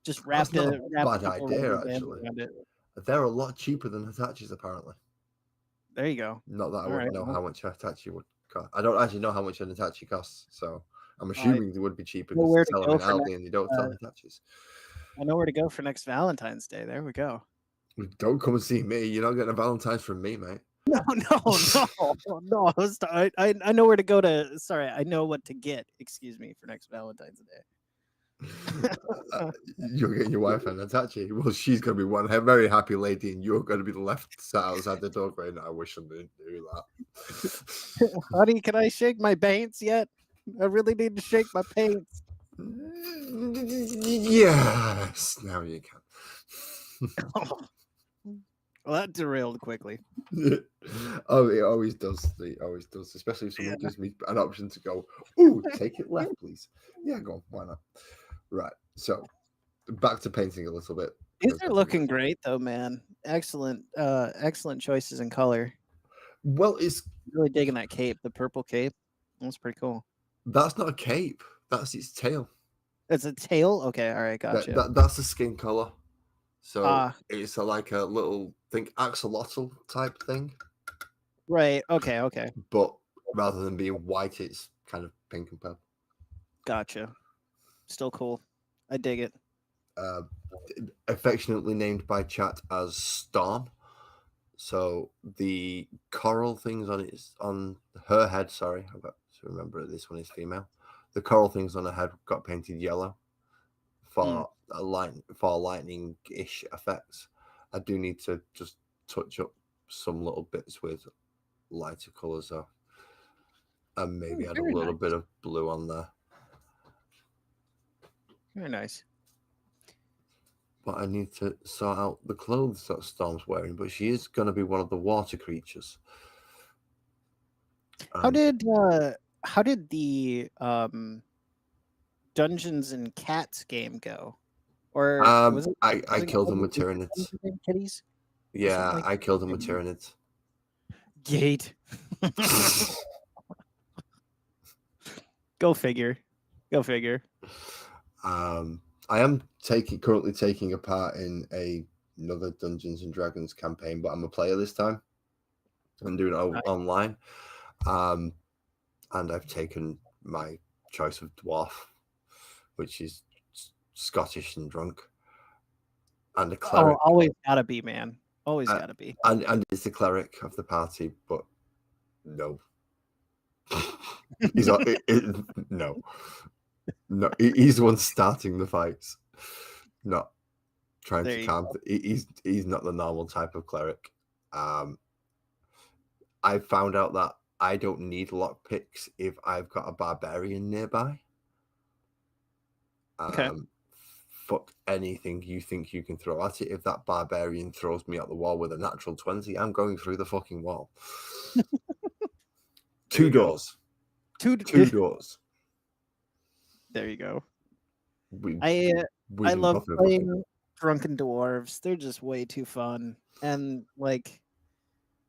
Just wrapped a bad idea actually. They're a lot cheaper than Hitachis apparently. There you go. Not that I wouldn't know how much a Hitachi would cost. I don't actually know how much an Hitachi costs, so I'm assuming they would be cheaper because they sell them in Aldi and they don't sell Hitachis. I know where to go for next Valentine's Day. There we go. Don't come and see me. You're not getting a Valentine's from me, mate. No. I know where to go to. Sorry, I know what to get. Excuse me, for next Valentine's Day. You're getting your wife an Hitachi. Well, she's going to be one very happy lady, and you're going to be the left sat outside the door going, I wish I didn't do that. Honey, can I shake my paints yet? I really need to shake my paints. Yes, now you can. Well, that derailed quickly. Oh, it always does. It always does, especially if someone gives me an option to go, ooh, take it left, please. Yeah, go on, why not? Right, so back to painting a little bit. These are looking great, though, man. Excellent choices in color. Well, it's really digging that cape, the purple cape. That's pretty cool. That's not a cape. That's its tail. It's a tail? Okay, all right, gotcha. That's the skin color. So it's like a little axolotl type thing. Right. Okay. But rather than being white, it's kind of pink and purple. Gotcha. Still cool. I dig it. Affectionately named by chat as Storm. So the coral things on her head. Sorry, I've got to remember this one is female. The coral things on her head got painted yellow for lightning-ish effects. I do need to just touch up some little bits with lighter colors though, and maybe add a little bit of blue on there. Very nice. But I need to sort out the clothes that Storm's wearing, but she is going to be one of the water creatures. How did the Dungeons and Cats game go? Or was it, I killed them with Tyranids. Kitties? Yeah, I killed them with Tyranids. Gate. Go figure. I am currently taking a part in another Dungeons and Dragons campaign, but I'm a player this time. I'm doing it online, and I've taken my choice of dwarf, which is Scottish and drunk, and a cleric. Oh, always gotta be, man. Always gotta be. And it's the cleric of the party, but no, he's not, no, he's the one starting the fights, not trying to calm. He's not the normal type of cleric. I found out that I don't need lockpicks if I've got a barbarian nearby. Okay. Fuck anything you think you can throw at it. If that barbarian throws me at the wall with a natural 20, I'm going through the fucking wall. Two doors. Two doors. There you go. I love playing drunken dwarves. They're just way too fun. And like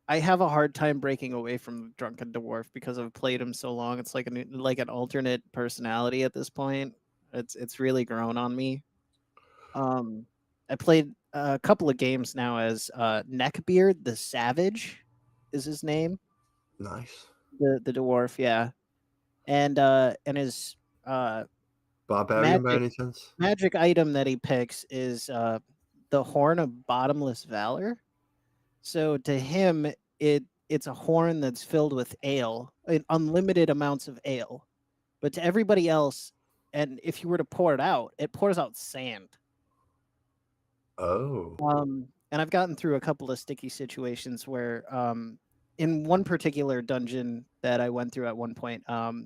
I have a hard time breaking away from drunken dwarf because I've played him so long. It's like an alternate personality at this point. It's really grown on me. I played a couple of games now as Neckbeard the Savage is his name. Nice. The dwarf, yeah. And his barbarian by any chance? Magic item that he picks is the Horn of Bottomless Valor. So to him, it's a horn that's filled with ale, unlimited amounts of ale. But to everybody else, and if you were to pour it pours out sand. Oh. And I've gotten through a couple of sticky situations where in one particular dungeon that I went through at one point,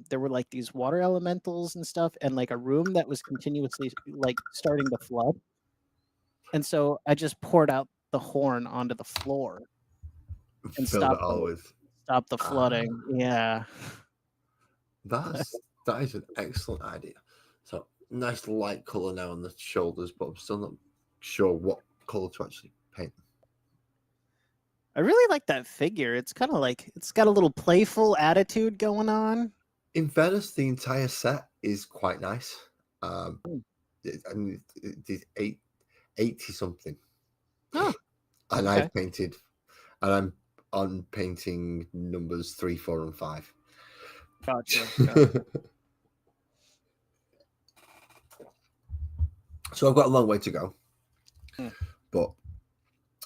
there were like these water elementals and stuff, and like a room that was continuously like starting to flood. And so I just poured out the horn onto the floor and stopped the flooding. Yeah. That is an excellent idea. So nice light color now on the shoulders, but I'm still not sure what color to actually paint. I really like that figure. It's kind of like it's got a little playful attitude going on. In fairness, the entire set is quite nice. I mean, it's 80 something. Oh, and okay. I've painted, and I'm on painting numbers 3, 4, and 5. Gotcha. So I've got a long way to go, but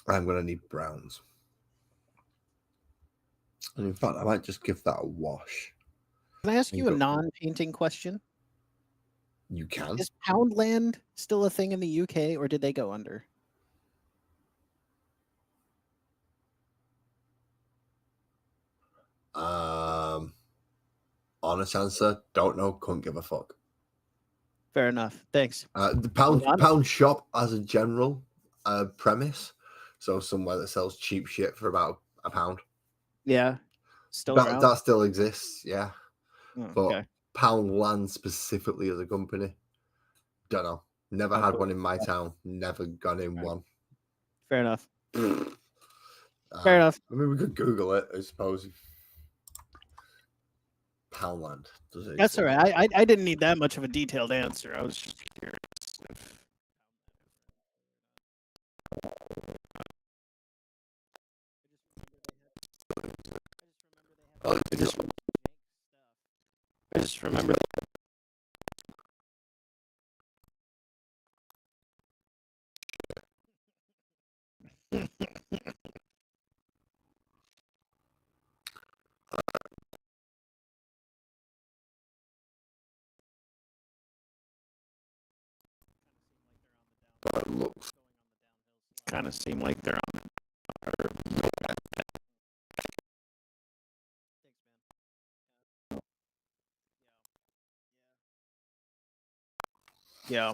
I'm going to need browns. And in fact, I might just give that a wash. Can I ask you a non-painting question? You can. Is Poundland still a thing in the UK, or did they go under? Honest answer, don't know, couldn't give a fuck. Fair enough. Thanks. The pound shop as a general premise, so somewhere that sells cheap shit for about £1. Yeah, still that still exists. Yeah, but okay. Poundland specifically as a company, don't know. Never had one in my town. Never gone in one. Fair enough. Fair enough. I mean, we could Google it, I suppose. Poundland. That's all right. I didn't need that much of a detailed answer. I was just curious. I just remember that. But it looks kind of seem like they're on. Yeah.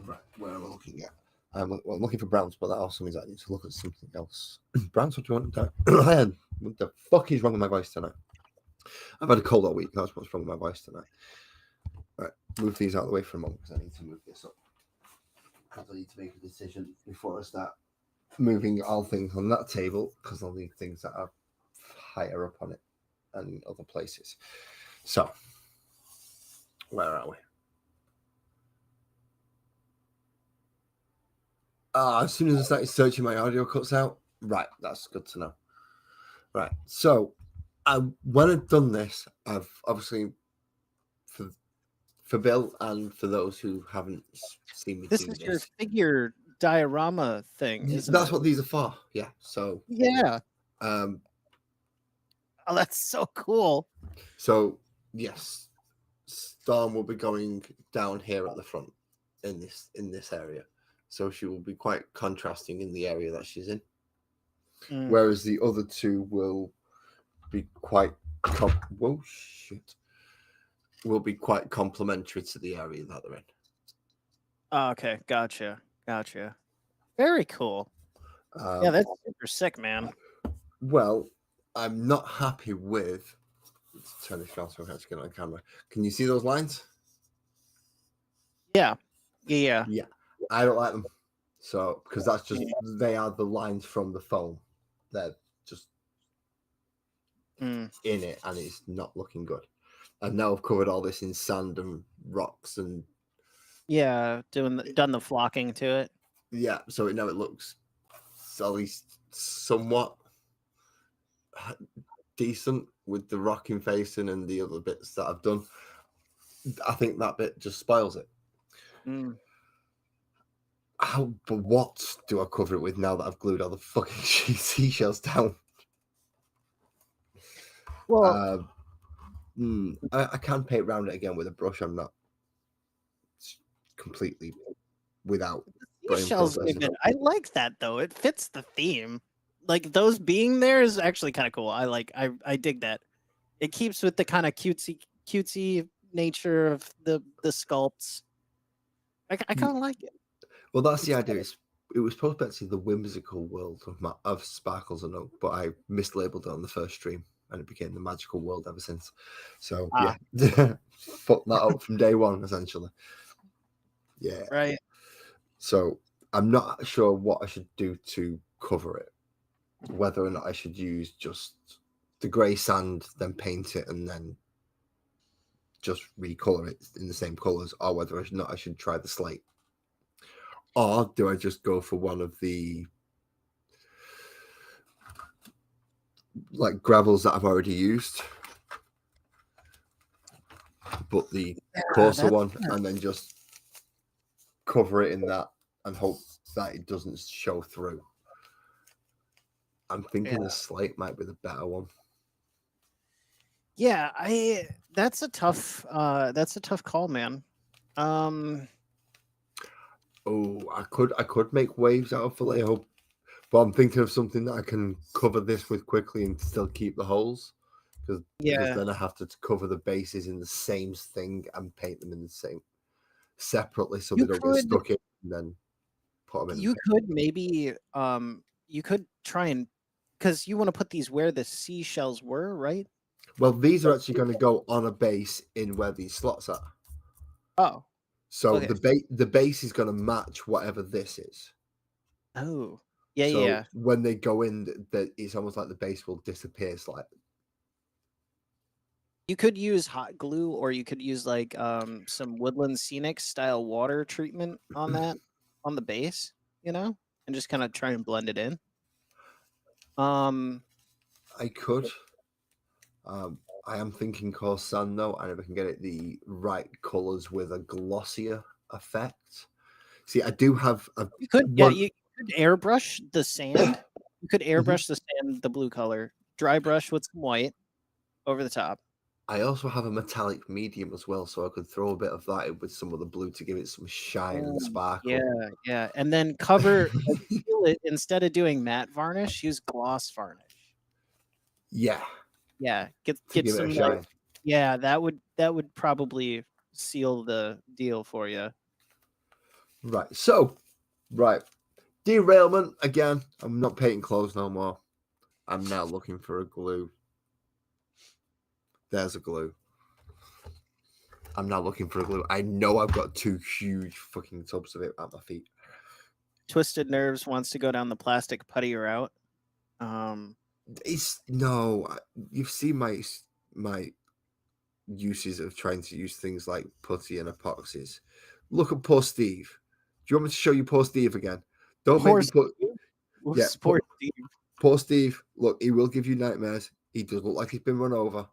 Right, where am I looking at? I'm looking for browns, but that also means I need to look at something else. Browns, what do you want to do? What the fuck is wrong with my voice tonight? I've had a cold all week. That's what's wrong with my voice tonight. Right, move these out of the way for a moment because I need to move this up. Because I need to make a decision before I start moving all things on that table because I'll need things that are higher up on it and other places. So, where are we? As soon as I started searching, my audio cuts out. Right, that's good to know. Right, so when I've done this, I've obviously for Bill and for those who haven't seen me This do is your this, figure diorama thing, isn't that's it? what these are for. Yeah. So Yeah. um, Oh, that's so cool. so yes, Storm will be going down here at the front in this area, so she will be quite contrasting in the area that she's in. Mm. Whereas the other two will be quite whoa shit will be quite complementary to the area that they're in. Oh, okay, gotcha. Very cool. Yeah, that's super sick, man. Well, I'm not happy with. Let's turn this down so I can actually get on camera. Can you see those lines? Yeah. Yeah, I don't like them. So because that's just they are the lines from the foam. They're just in it, and it's not looking good. And now I've covered all this in sand and rocks and Yeah, done the flocking to it. yeah, so now it looks at least somewhat decent with the rocking facing and the other bits that I've done. I think that bit just spoils it. But what do I cover it with now that I've glued all the fucking seashells down? Well, I can paint around it again with a brush. I'm not completely without brain seashells. processing. I like that though. It fits the theme. Like those being there is actually kind of cool. I dig that. It keeps with the kind of cutesy nature of the sculpts. I kind of like it. Well, that's the idea. It was supposed to be the whimsical world of Sparkles and Oak, but I mislabeled it on the first stream, and it became the magical world ever since. So yeah, fuck that up from day one, essentially. Yeah. Right. So I'm not sure what I should do to cover it. Whether or not I should use just the grey sand, then paint it, and then just recolor it in the same colors, or whether or not I should try the slate. Or do I just go for one of the like gravels that I've already used, but the coarser one, and then just cover it in that and hope that it doesn't show through? I'm thinking the slate might be the better one. Yeah, that's a tough call, man. I could make waves out of Vallejo, but I'm thinking of something that I can cover this with quickly and still keep the holes. Because then I have to cover the bases in the same thing and paint them in the same separately, so they don't get stuck in, and then put them in. You could maybe you could try and because you want to put these where the seashells were, right? Well, these are actually going to go on a base in where these slots are. Oh, so the base is going to match whatever this is. Oh, yeah. When they go in, it's almost like the base will disappear slightly. You could use hot glue, or you could use like some Woodland Scenic style water treatment on that on the base, and just kind of try and blend it in. I could. I am thinking coarse sand though, and if I can get it the right colors with a glossier effect. See, I do have a. You could airbrush the sand. You could airbrush the sand, the blue color, dry brush with some white over the top. I also have a metallic medium as well, so I could throw a bit of that in with some of the blue to give it some shine and sparkle. Yeah, and then cover it instead of doing matte varnish. Use gloss varnish. Yeah, get some. That would probably seal the deal for you. Right. So, derailment again. I'm not painting clothes no more. I'm now looking for a glue. There's a glue. I'm now looking for a glue. I know I've got 2 huge fucking tubs of it at my feet. Twisted Nerves wants to go down the plastic putty route. You've seen my uses of trying to use things like putty and epoxies. Look at poor Steve. Do you want me to show you poor Steve again? Don't make Poor me put. Steve. Oof, Yeah, poor Steve. poor Steve. Look, he will give you nightmares. He does look like he's been run over.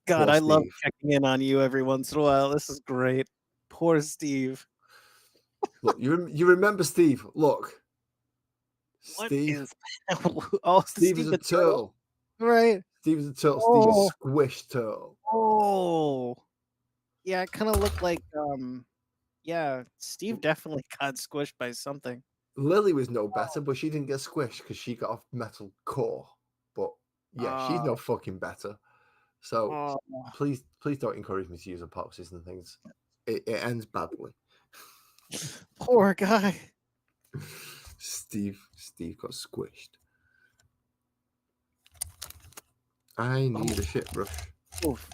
God, Poor I love Steve. checking in on you every once in a while. This is great. Poor Steve. Look, you remember Steve? Look, What Steve. is oh Steve is Steve a the turtle? turtle. Right. Steve is a turtle. Steve is Oh, squished turtle. oh. Yeah, it kind of looked like yeah, Steve definitely got squished by something. Lily was no better, but she didn't get squished because she got off metal core. But yeah, she's Uh, no fucking better. So oh, please don't encourage me to use epoxies and things. It ends badly. poor guy. Steve got squished. I need a shit brush. Oof.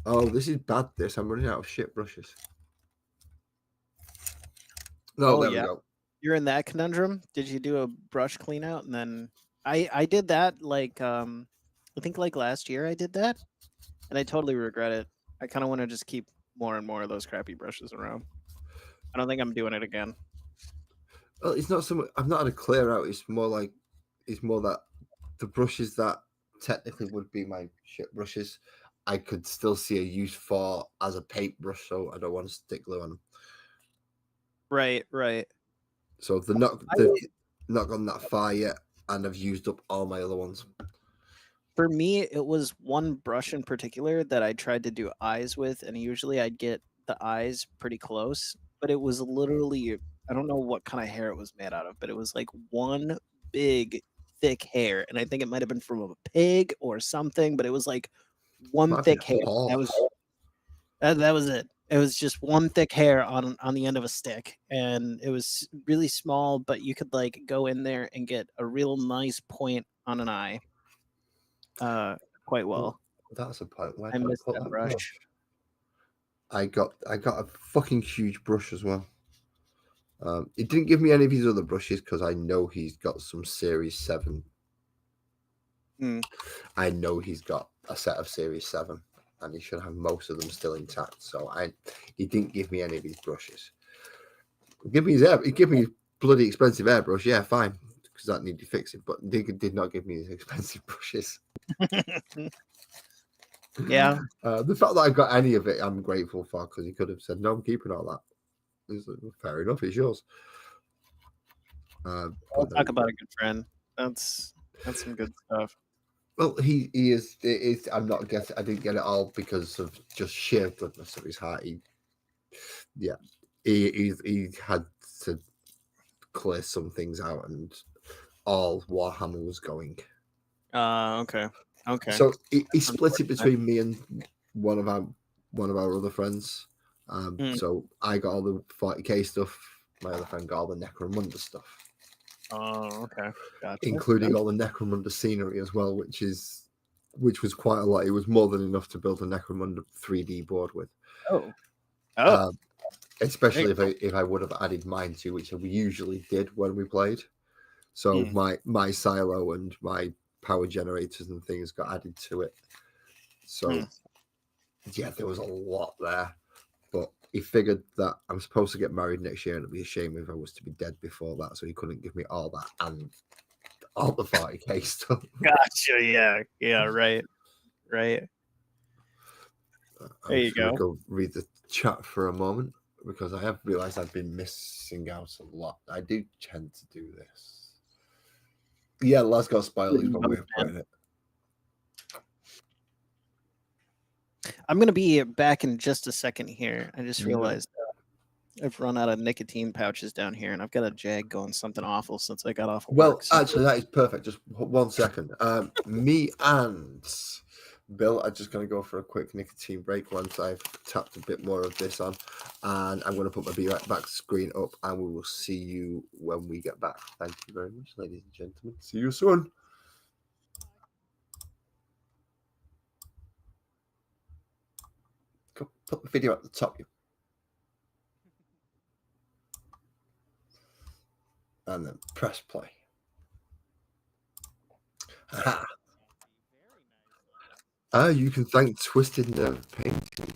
Oh, this is bad. I'm running out of shit brushes. No, Oh there we yeah. go. You're in that conundrum? Did you do a brush clean out and then I did that like I think like last year I did that and I totally regret it. I kind of want to just keep more and more of those crappy brushes around. I don't think I'm doing it again. Well, it's not so much. I've not had a clear out. It's more that the brushes that technically would be my shit brushes, I could still see a use for as a paintbrush. So I don't want to stick glue on them. Right, right. So they've not gone that far yet, and I've used up all my other ones. For me, it was one brush in particular that I tried to do eyes with, and usually I'd get the eyes pretty close, but it was literally I don't know what kind of hair it was made out of, but it was like one big thick hair, and I think it might have been from a pig or something, but it was like one Might be a thick hair. That was horse. that was it. It was just one thick hair on the end of a stick, and it was really small, but you could like go in there and get a real nice point on an eye. Quite well. That's a point. Where I did I missed put that that brush. brush? I got a fucking huge brush as well. It didn't give me any of his other brushes because I know he's got some Series 7. Mm. I know he's got a set of Series 7 and he should have most of them still intact. So he didn't give me any of his brushes. He gave me his bloody expensive airbrush, yeah, fine, because that needed fixing, but he did not give me his expensive brushes. Yeah. The fact that I got any of it, I'm grateful for, because he could have said, no, I'm keeping all that. Like, well, fair enough, it's yours. I'll talk about a good friend. That's some good stuff. Well, he is. It is. I didn't get it all because of just sheer goodness of his heart. He had to clear some things out, and all Warhammer was going. Okay. Okay. So he split it between me and one of our other friends. So I got all the 40k stuff. My other friend got all the Necromunda stuff. Oh, okay. Gotcha. Including all the Necromunda scenery as well, which was quite a lot. It was more than enough to build a Necromunda 3D board with. Oh. Especially if I would have added mine to, which we usually did when we played. So my silo and my power generators and things got added to it. So yeah, there was a lot there. But he figured that I'm supposed to get married next year, and it'd be a shame if I was to be dead before that. So he couldn't give me all that and all the 40k stuff. Gotcha. Yeah. Yeah. Right. Right. There you go read the chat for a moment because I have realized I've been missing out a lot. I do tend to do this. Yeah, Les got spoiled is one way of putting it. I'm gonna be back in just a second here. I just realized I've run out of nicotine pouches down here, and I've got a jag going something awful since I got off of work. Well, actually, that is perfect. Just 1 second. Me and Bill are just going to go for a quick nicotine break once I've tapped a bit more of this on, and I'm going to put my Be Right Back screen up, and we will see you when we get back. Thank you very much, ladies and gentlemen. See you soon. Go, put the video at the top. And then press play. Aha. You can thank Twisted Nerve Painting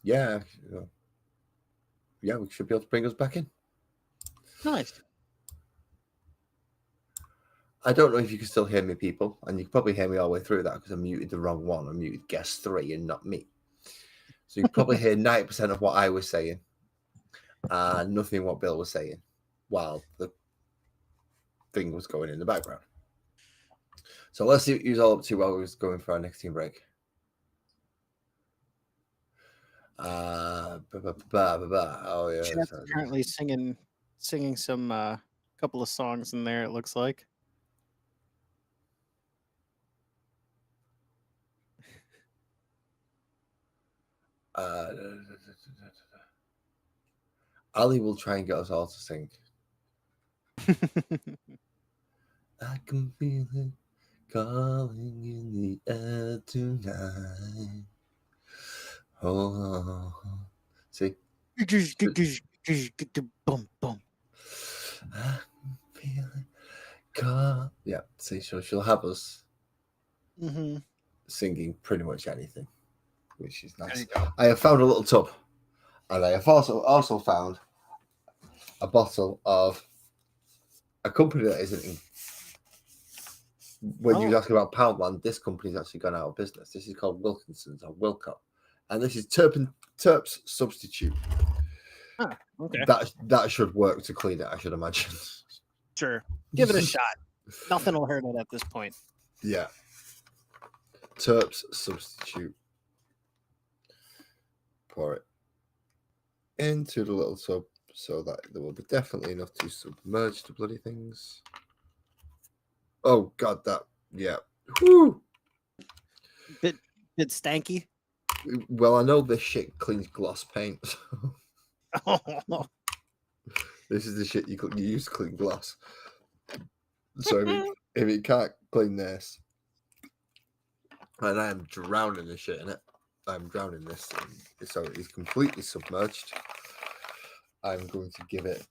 Yeah, yeah, we should be able to bring us back in. Nice. I don't know if you can still hear me, people, and you can probably hear me all the way through that because I muted the wrong one. I muted guest 3 and not me. So you probably hear 90% of what I was saying and nothing what Bill was saying while the thing was going in the background. So let's see what you was all up to while we was going for our next team break. Oh yeah. Chat's currently singing some couple of songs in there. It looks like. Ali will try and get us all to sing. I can feel it calling in the air tonight. Oh, see? Boom, boom. I can feel it call. Yeah, see, she'll have us singing pretty much anything, which is nice. I have found a little tub, and I have also found a bottle of a company that isn't in. When you were asking about Poundland, this company's actually gone out of business. This is called Wilkinson's or Wilco, and this is Terps Substitute. Huh, okay. That should work to clean it, I should imagine. Sure, give it a shot. Nothing will hurt it at this point. Yeah. Terps Substitute. Pour it into the little tub so that there will be definitely enough to submerge the bloody things. Oh god, that Whew. Bit stanky. Well, I know this shit cleans gloss paint. This is the shit you use to clean glass. So if it can't clean this, and I am drowning the shit in it. I'm drowning this, so it is completely submerged. I'm going to give it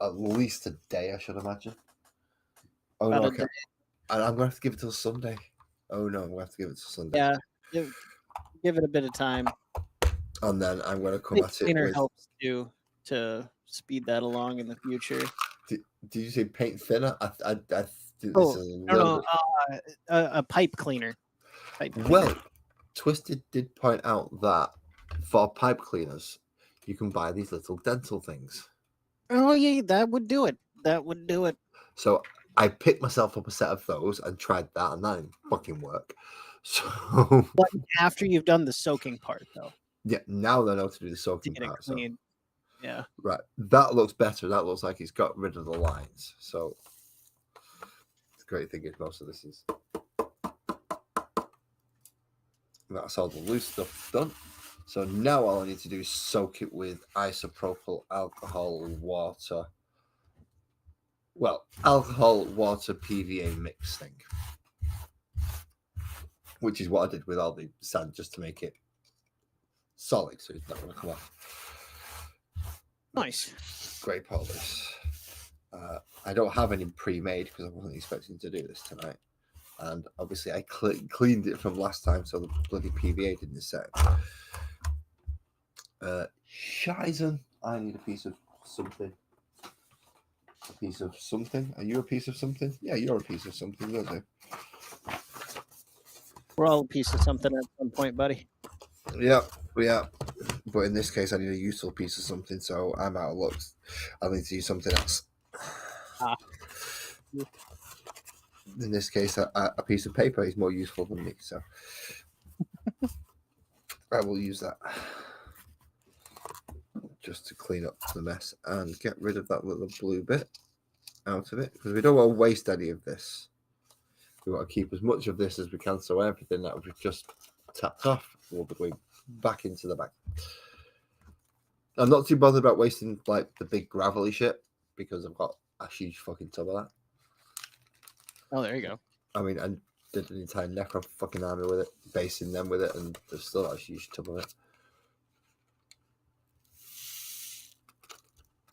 at least a day, I should imagine. Oh no, okay. And I'm going to have to give it till Sunday. Oh no, I'm going to have to give it till Sunday. Yeah, give it a bit of time. And then I'm going to come at it. Cleaner helps you to speed that along in the future. Did you say paint thinner? No, a pipe cleaner. Well, Twisted did point out that for pipe cleaners, you can buy these little dental things. Oh yeah, that would do it. That would do it. So I picked myself up a set of those and tried that, and that didn't fucking work. So, but after you've done the soaking part, though. Yeah, now they know how to do the soaking part. So. Yeah. Right, that looks better. That looks like it's got rid of the lines. So the great thing is most of this is that's all the loose stuff done. So now all I need to do is soak it with isopropyl alcohol water. Well, alcohol water PVA mix thing, which is what I did with all the sand just to make it solid, so it's not going to come off. Nice. Great polish. I don't have any pre-made because I wasn't expecting to do this tonight. And obviously I cleaned it from last time, so the bloody PVA didn't set. Shizen, I need a piece of something. A piece of something? Are you a piece of something? Yeah, you're a piece of something, aren't you? We're all a piece of something at some point, buddy. Yeah. But in this case, I need a useful piece of something, so I'm out of luck. I need to use something else. In this case, a piece of paper is more useful than me, so I will use that just to clean up the mess and get rid of that little blue bit out of it, because we don't want to waste any of this. We want to keep as much of this as we can, so everything that we've just tapped off will be going back into the bag. I'm not too bothered about wasting like the big gravelly shit because I've got a huge fucking tub of that. Oh, there you go. I mean, I did an entire Necron fucking army with it, basing them with it, and there's still a huge tub of it.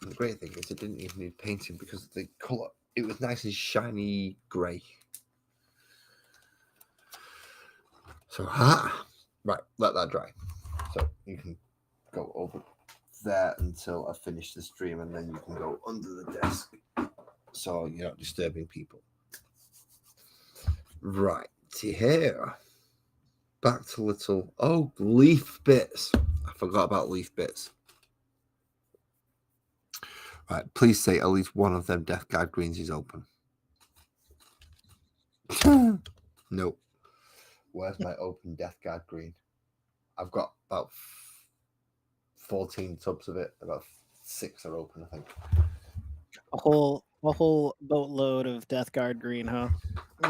And the great thing is it didn't even need painting because the colour, it was nice and shiny grey. So, right, let that dry. So You can go over there until I finish the stream, and then you can go under the desk, so you're not disturbing people. Right here. Back to little leaf bits. I forgot about leaf bits. Right, please say at least one of them Death Guard greens is open. Nope. Where's my open Death Guard green? I've got about 14 tubs of it. About 6 are open, I think. A whole boatload of Death Guard green, huh?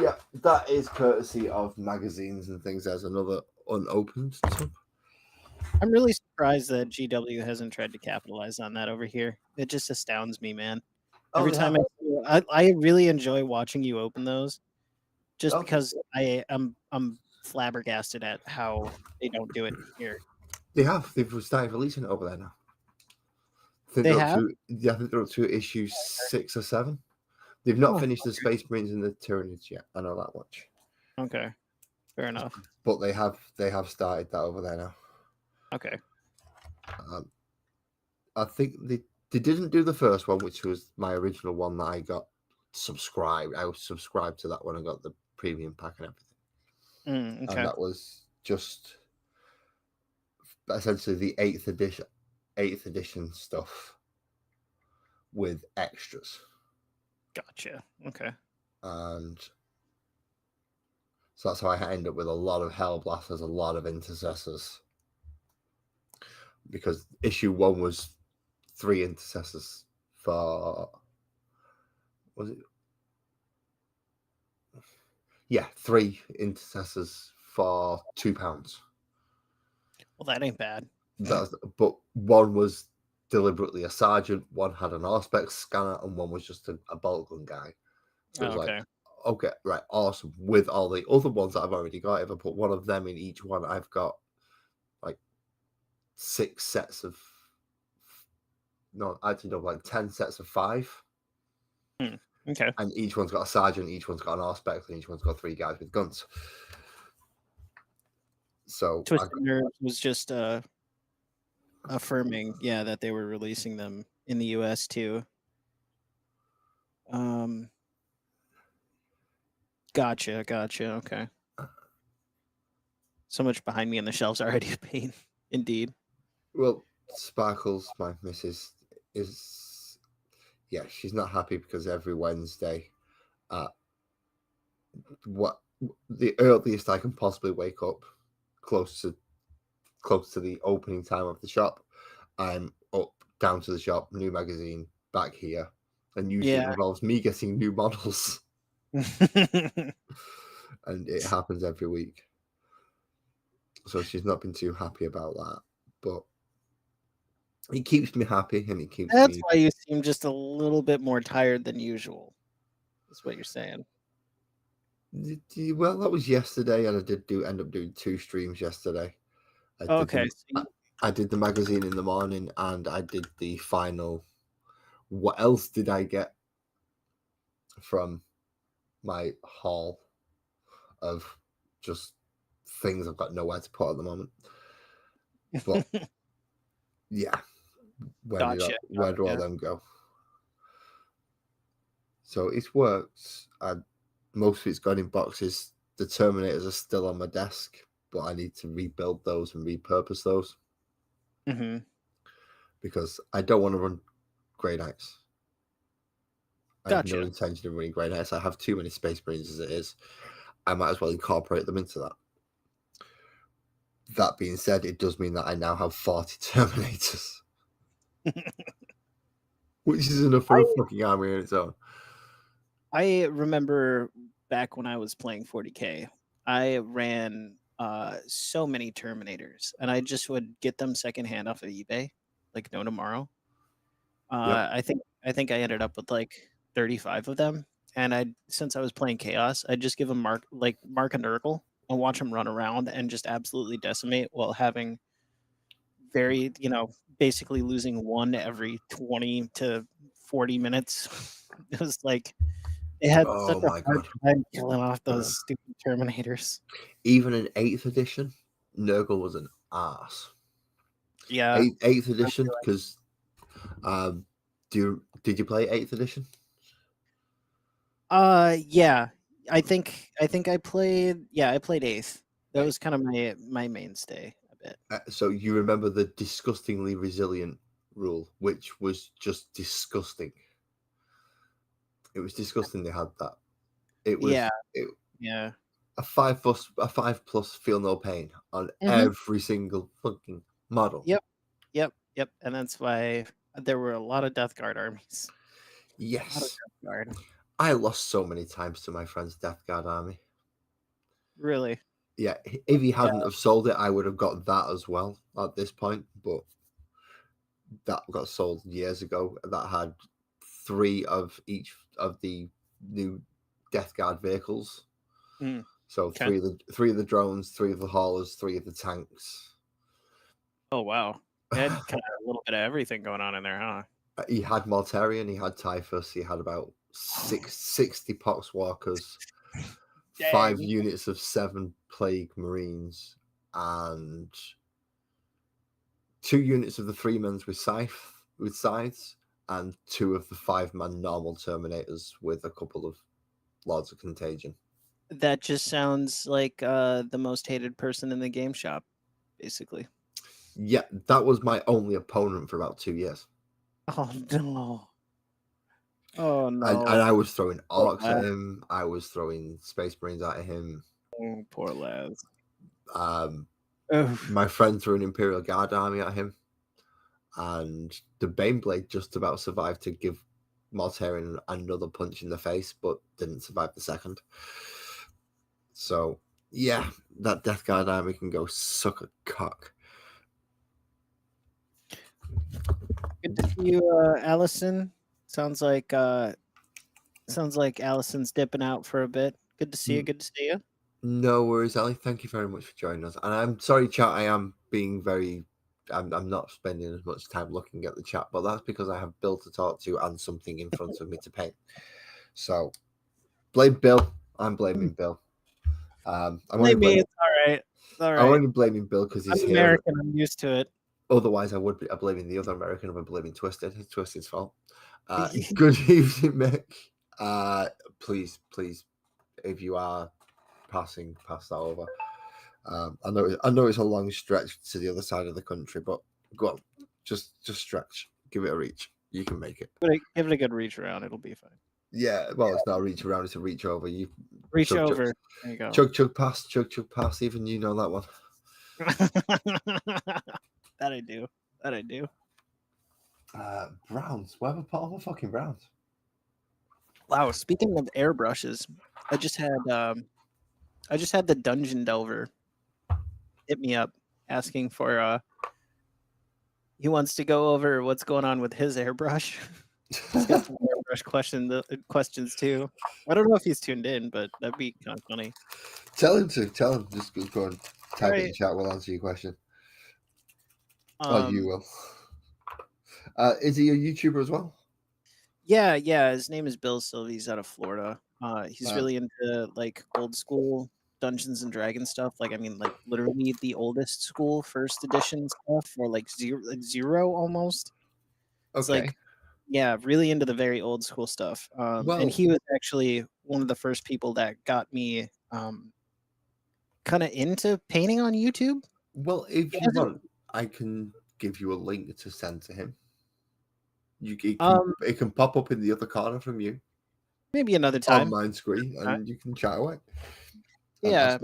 Yeah, that is courtesy of magazines and things. There's another unopened tub. I'm really surprised that GW hasn't tried to capitalize on that over here. It just astounds me, man. Every time I really enjoy watching you open those, just because I'm flabbergasted at how they don't do it here. They've started releasing it over there now. I think they're up to issue 6 or 7. They've not finished the Space Marines and the Tyranids yet. I know that much. Okay, fair enough. But they have started that over there now. Okay. I think they didn't do the first one, which was my original one that I got subscribed. I was subscribed to that one and got the premium pack and everything. Okay. And that was just essentially the 8th edition stuff with extras. Gotcha. Okay. And so that's how I end up with a lot of Hellblasters, a lot of Intercessors. Because issue 1 was 3 Intercessors for... Was it? Yeah, 3 Intercessors for £2. Well, that ain't bad. But one was deliberately a sergeant, one had an Auspex scanner, and one was just a bolt gun guy. So it was like, okay, right, awesome. With all the other ones that I've already got, if I put one of them in each one, I've got like 6 sets of... No, actually, no, like 10 sets of 5. Okay. And each one's got a sergeant, each one's got an Auspex, and each one's got 3 guys with guns. So Twisted Nerves was just affirming, that they were releasing them in the US too. Gotcha. Okay. So much behind me on the shelves already of pain. Indeed. Well, Sparkles, my missus, she's not happy because every Wednesday at what the earliest I can possibly wake up, close to the opening time of the shop, I'm up, down to the shop, new magazine, back here, and usually it involves me getting new models. And it happens every week. So she's not been too happy about that, but it keeps me happy, and it keeps That's why you seem just a little bit more tired than usual. That's what you're saying. Well, that was yesterday, and I did end up doing 2 streams yesterday. I did the magazine in the morning, and I did the final. What else did I get from my haul of just things I've got nowhere to put at the moment? But yeah, where do all them go? So it's worked. Most of it's gone in boxes. The Terminators are still on my desk, but I need to rebuild those and repurpose those. Because I don't want to run Grey Knights. I have no intention of running Grey Knights. I have too many Space Marines as it is. I might as well incorporate them into that. That being said, it does mean that I now have 40 Terminators. Which is enough for a fucking army on its own. I remember back when I was playing 40K, I ran so many Terminators, and I just would get them secondhand off of eBay, like no tomorrow. I think I ended up with like 35 of them, and since I was playing Chaos, I'd just give them Mark and Nurgle and watch them run around and just absolutely decimate while having basically losing one every 20 to 40 minutes. It was like they had such a hard time killing off those stupid Terminators. Even in 8th edition, Nurgle was an arse. Yeah. Eighth edition, because did you play 8th edition? Yeah. I think I played. Yeah, I played eighth. That was kind of my mainstay a bit. So you remember the disgustingly resilient rule, which was just disgusting. It was disgusting they had that. It Yeah. was it, Yeah. a 5+ feel no pain on Hmm. every single fucking model. Yep. Yep. Yep. And that's why there were a lot of Death Guard armies. A lot of Yes. Death Guard. I lost so many times to my friend's Death Guard army. Really. Yeah, if he Yeah. hadn't have sold it, I would have got that as well at this point. But that got sold years ago. That had 3 of each of the new Death Guard vehicles. Mm. So Okay. 3 of the drones, 3 of the haulers, 3 of the tanks. Oh wow. They had kind of a little bit of everything going on in there, huh? He had Mortarion, he had Typhus, he had about 60 Poxwalkers, 5 Dang. units of 7 Plague Marines, and 2 units of the 3-mans with scythes, and 2 of the 5-man normal Terminators with a couple of Lords of Contagion. That just sounds like the most hated person in the game shop, basically. Yeah, that was my only opponent for about 2 years. Oh no. Oh And no. I was throwing Poor Orcs lad. at him. I was throwing Space Marines at him. Oh, poor lads. My friend threw an Imperial Guard army at him. And the Baneblade just about survived to give Mortarion another punch in the face, but didn't survive the second. So, yeah, that Death Guard army can go suck a cock. Good to see you, Allison. Sounds like Allison's dipping out for a bit. Good to see you. Good to see you. No worries, Ali. Thank you very much for joining us. And I'm sorry, chat. I am being very. I'm not spending as much time looking at the chat, but that's because I have Bill to talk to and something in front of me to paint. So, blame Bill. I'm blaming Bill. I'm only Maybe it's all right. It's all I'm right. only blaming Bill because he's I'm here. American. I'm used to it. Otherwise, I would be blaming the other American. I'm blaming Twisted. It's Twisted's fault. Good evening, Mick. Please, if you are passing, pass that over. I know it's a long stretch to the other side of the country, but go on, just stretch, give it a reach. You can make it. Give it a good reach around. It'll be fine. Yeah, well, it's not a reach around; it's a reach over. You reach over. There you go. Chug pass. Even you know that one. That I do. Browns. Where have I put all the fucking Browns? Wow. Speaking of airbrushes, I just had the Dungeon Delver hit me up asking for he wants to go over what's going on with his airbrush. He's got some airbrush questions too. I don't know if he's tuned in, but that'd be kind of funny. Tell him. Just go and type it in the chat. We'll answer your question. You will. Is he a YouTuber as well? Yeah. His name is Bill Silva. He's out of Florida. He's really into like old school Dungeons and Dragons stuff. Like, I mean, like literally the oldest school first edition stuff, or like zero almost. It's like, yeah, really into the very old school stuff. And he was actually one of the first people that got me kind of into painting on YouTube. Well, if you want, I can give you a link to send to him. It can pop up in the other corner from you. Maybe another time. On my screen, and you can chat away. Yeah,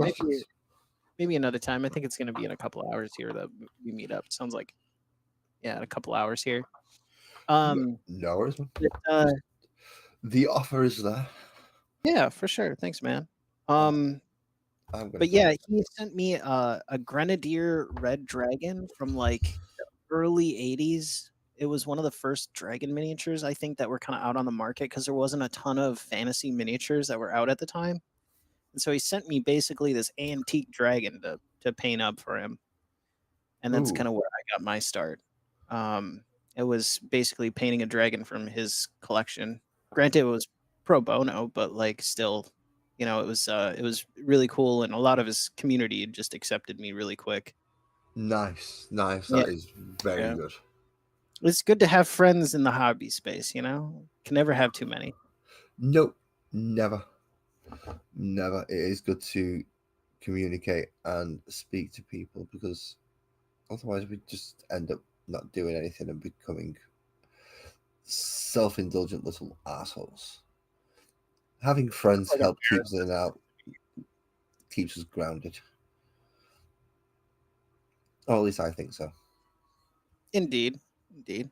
maybe another time. I think it's going to be in a couple of hours here that we meet up. Sounds like, yeah, in a couple of hours here. No worries, man. The offer is there. Yeah, for sure. Thanks, man. But yeah, he sent me a Grenadier Red Dragon from like the early 80s. It was one of the first dragon miniatures, I think, that were kind of out on the market because there wasn't a ton of fantasy miniatures that were out at the time. And so he sent me basically this antique dragon to paint up for him. And that's kind of where I got my start. It was basically painting a dragon from his collection. Granted, it was pro bono, but like still, you know, it was really cool, and a lot of his community just accepted me really quick. Nice. Yeah, That is very yeah. good. It's good to have friends in the hobby space, you know? Can never have too many. Nope, never. Never. It is good to communicate and speak to people because otherwise we just end up not doing anything and becoming self-indulgent little assholes. Having friends Like a help keeps us out, keeps us grounded. Or at least I think so. Indeed. Indeed.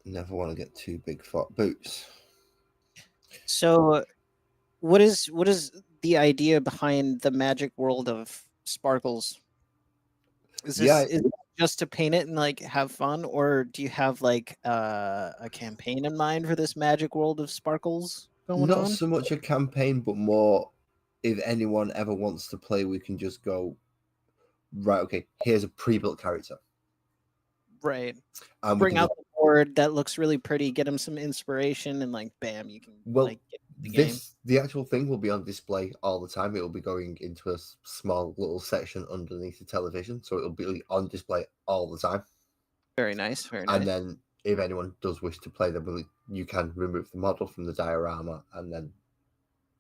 Never want to get too big for boots. So what is the idea behind the magic world of Sparkles? Yeah, Is it just to paint it and like have fun, or do you have like a campaign in mind for this magic world of Sparkles going not on? so much a campaign, but more if anyone ever wants to play, we can just go, right, okay, here's a pre-built character. Right. And we Bring can out just, the board that looks really pretty, get them some inspiration, and like bam, you can well, like get the game. the actual thing will be on display all the time. It'll be going into a small little section underneath the television, so it'll be on display all the time. Very nice, very And nice. then if anyone does wish to play them, you can remove the model from the diorama and then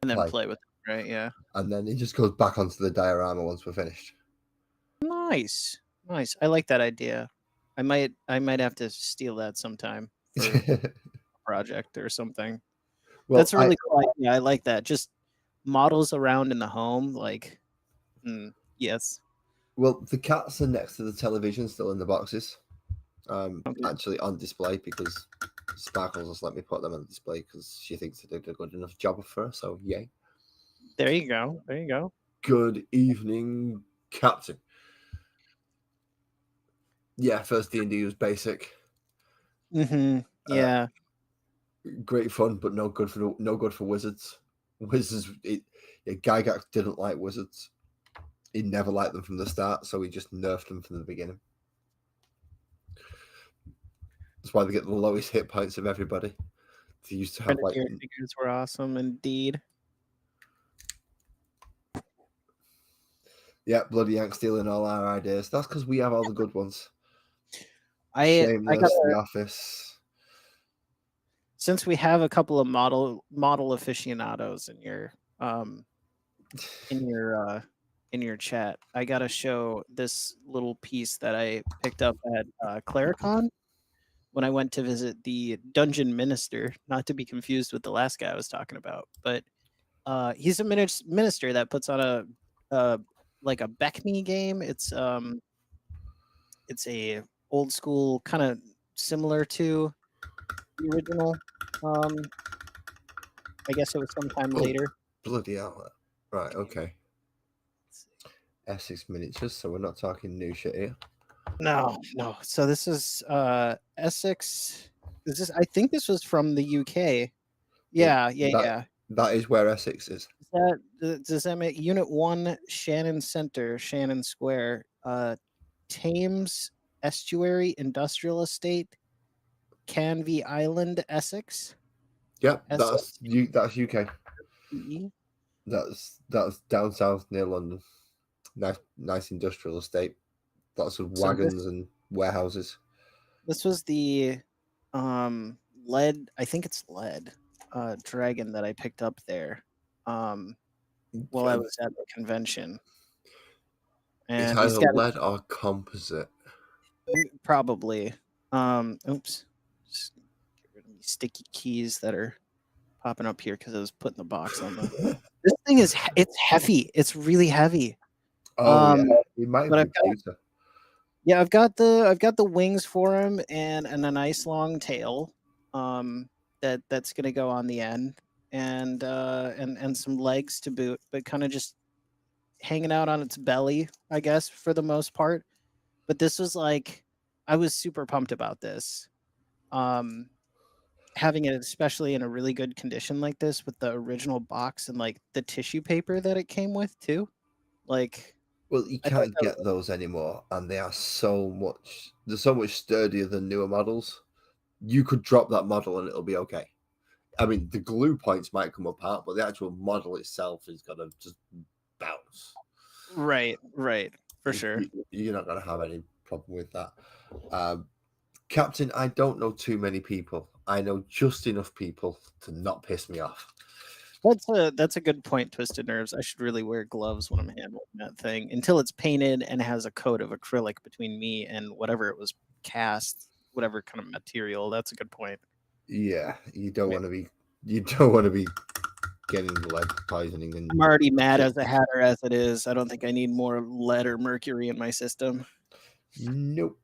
And then play. play with it, right? Yeah. And then it just goes back onto the diorama once we're finished. Nice. Nice. I like that idea. I might have to steal that sometime for a project or something. Well, That's a really cool idea. I like that. Just models around in the home, like yes. well, the cats are next to the television, still in the boxes. Okay. Actually on display because Sparkles just let me put them on display because she thinks I did a good enough job for her. So yay! There you go. There you go. Good evening, Captain. Yeah, first D&D was basic. Yeah. Great fun, but no good for wizards. Wizards, Gygax didn't like wizards. He never liked them from the start, so he just nerfed them from the beginning. That's why they get the lowest hit points of everybody. They used to have Grenadier figures were awesome indeed. yeah, bloody Yank stealing all our ideas. That's because we have all the good ones. I got Shameless, The Office. Since we have a couple of model aficionados in your chat, I gotta show this little piece that I picked up at Claricon when I went to visit the Dungeon Minister, not to be confused with the last guy I was talking about, but he's a minister that puts on a like a Beckme game. It's a old school kind of similar to the original. I guess it was sometime later. Bloody hell. Right, okay. Essex miniatures, so we're not talking new shit here. No. So this is Essex. I think this was from the UK. Yeah. That is where Essex is. Does that make Unit 1 Shannon Center, Shannon Square, Thames Estuary Industrial Estate, Canvey Island, Essex? Yep, Essex? that's UK. E? That's down south near London. Nice industrial estate. Lots of wagons and warehouses. This was the lead, I think it's lead, dragon that I picked up there while I was at the convention. And it's either lead or composite. Probably. Oops. Just get rid of these sticky keys that are popping up here because I was putting the box on them. This thing it's heavy. It's really heavy. Oh yeah, it might be computer. Yeah, I've got the wings for him and a nice long tail that's gonna go on the end and some legs to boot, but kind of just hanging out on its belly, I guess, for the most part. But this was like I was super pumped about this. Having it especially in a really good condition like this with the original box and like the tissue paper that it came with too. Like well, you can't get those anymore, and they're so much sturdier than newer models. You could drop that model and it'll be okay. I mean, the glue points might come apart, but the actual model itself is gonna just bounce. Right, right, for sure. You're not going to have any problem with that. Captain, I don't know too many people. I know just enough people to not piss me off. That's a good point, Twisted Nerves. I should really wear gloves when I'm handling that thing until it's painted and has a coat of acrylic between me and whatever it was cast, whatever kind of material. That's a good point. Yeah, you don't want to be. You don't want to be getting lead poisoning. And I'm already mad as a hatter as it is. I don't think I need more lead or mercury in my system. Nope.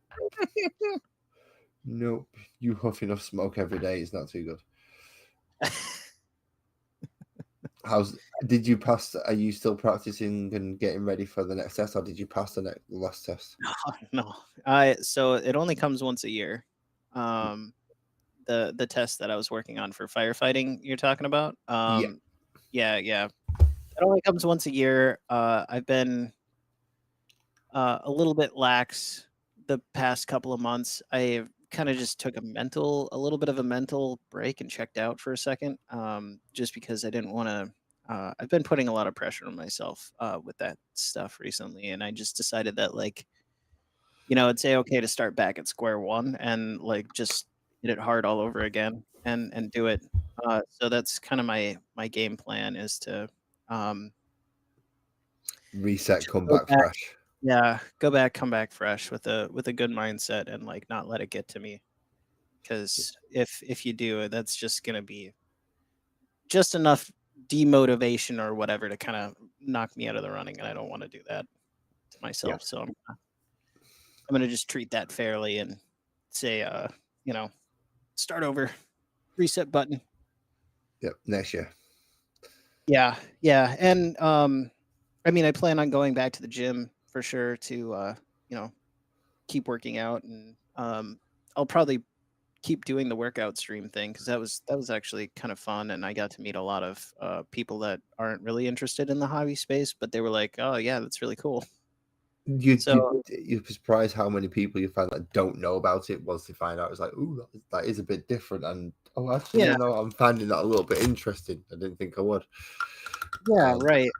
Nope. You huff enough smoke every day. It's not too good. Did you pass? Are you still practicing and getting ready for the next test, or did you pass the last test? No. So it only comes once a year. The test that I was working on for firefighting you're talking about. Yeah. It only comes once a year. I've been a little bit lax the past couple of months. I kind of just took a little bit of a mental break and checked out for a second, just because I didn't want to. I've been putting a lot of pressure on myself with that stuff recently, and I just decided that, like, it'd say okay to start back at square one and like just hit it hard all over again and do it. So that's kind of my game plan is to um, Reset, just come go back back. fresh. Yeah, come back fresh with a good mindset and like not let it get to me. Because if you do, that's just gonna be just enough demotivation or whatever to kind of knock me out of the running, and I don't want to do that to Yeah. myself. So I'm gonna just treat that fairly and say, start over, reset button. Yep. Next year. Yeah, and I mean, I plan on going back to the gym for sure to keep working out, and I'll probably keep doing the workout stream thing because that was actually kind of fun, and I got to meet a lot of people that aren't really interested in the hobby space, but they were like, "Oh yeah, that's really cool." So You'd be surprised how many people you find that don't know about it once they find out. It's like, ooh, that is a bit different. And actually, yeah, I'm finding that a little bit interesting. I didn't think I would. yeah, Um, right.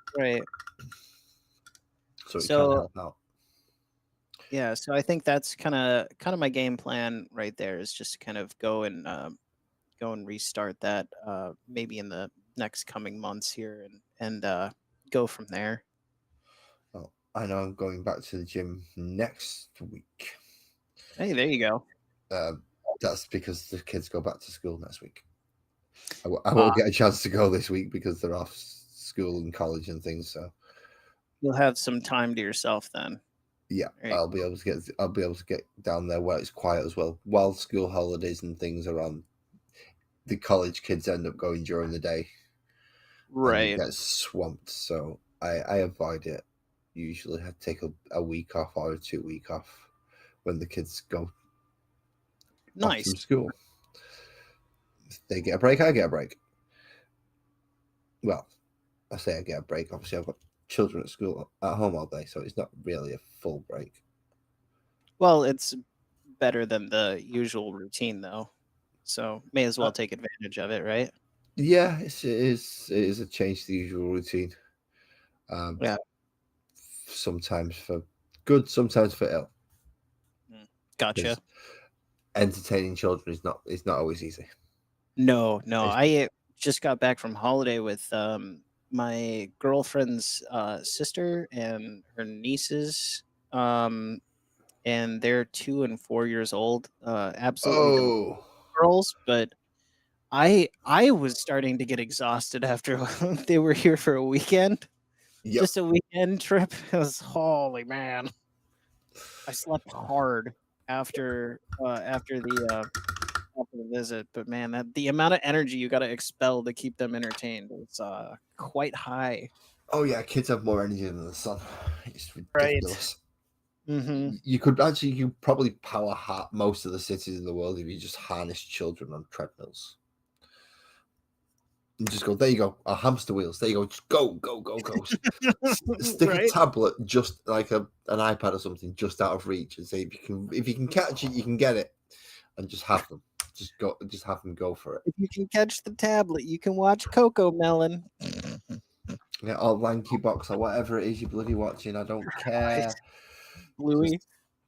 So it can So help out. yeah, so I think that's kind of my game plan right there is just to kind of go and restart that maybe in the next coming months here and go from there. Well, I know I'm going back to the gym next week. Hey, there you go. That's because the kids go back to school next week. I Uh, won't get a chance to go this week because they're off school and college and things. So you'll have some time to yourself then. yeah, There you I'll be able to get down there where it's quiet as well. While school holidays and things are on, the college kids end up going during the day. And it Right. gets swamped. So I avoid it. Usually I take a week off or a 2 week off when the kids go off from Nice. school. If they get a break, I get a break. Well, I say I get a break. Obviously, I've got children at school at home all day, so it's not really a full break. Well, it's better than the usual routine though. So may as well take advantage of it, right? Yeah, it is a change to the usual routine. Um, Yeah. Sometimes for good, sometimes for ill. Gotcha. Entertaining children is not always easy. No. It's, I just got back from holiday with my girlfriend's sister and her nieces. And they're 2 and 4 years old. Absolutely delightful oh, girls, but I was starting to get exhausted after they were here for a weekend. yep. Just a weekend trip. It was holy man. I slept hard after the visit, but man, that the amount of energy you got to expel to keep them entertained is quite high. Oh yeah, kids have more energy than the sun. It's Right. ridiculous. Mm-hmm. You probably power most of the cities in the world if you just harness children on treadmills. And just go, there you go, hamster wheels. There you go, just go. Stick a Right. tablet just like an iPad or something just out of reach, and say if you can catch it, you can get it, and just have them. Just have them go for it. If you can catch the tablet, you can watch Coco Melon. Yeah, or Lanky Box or whatever it is you're bloody watching. I don't care. Bluey. Just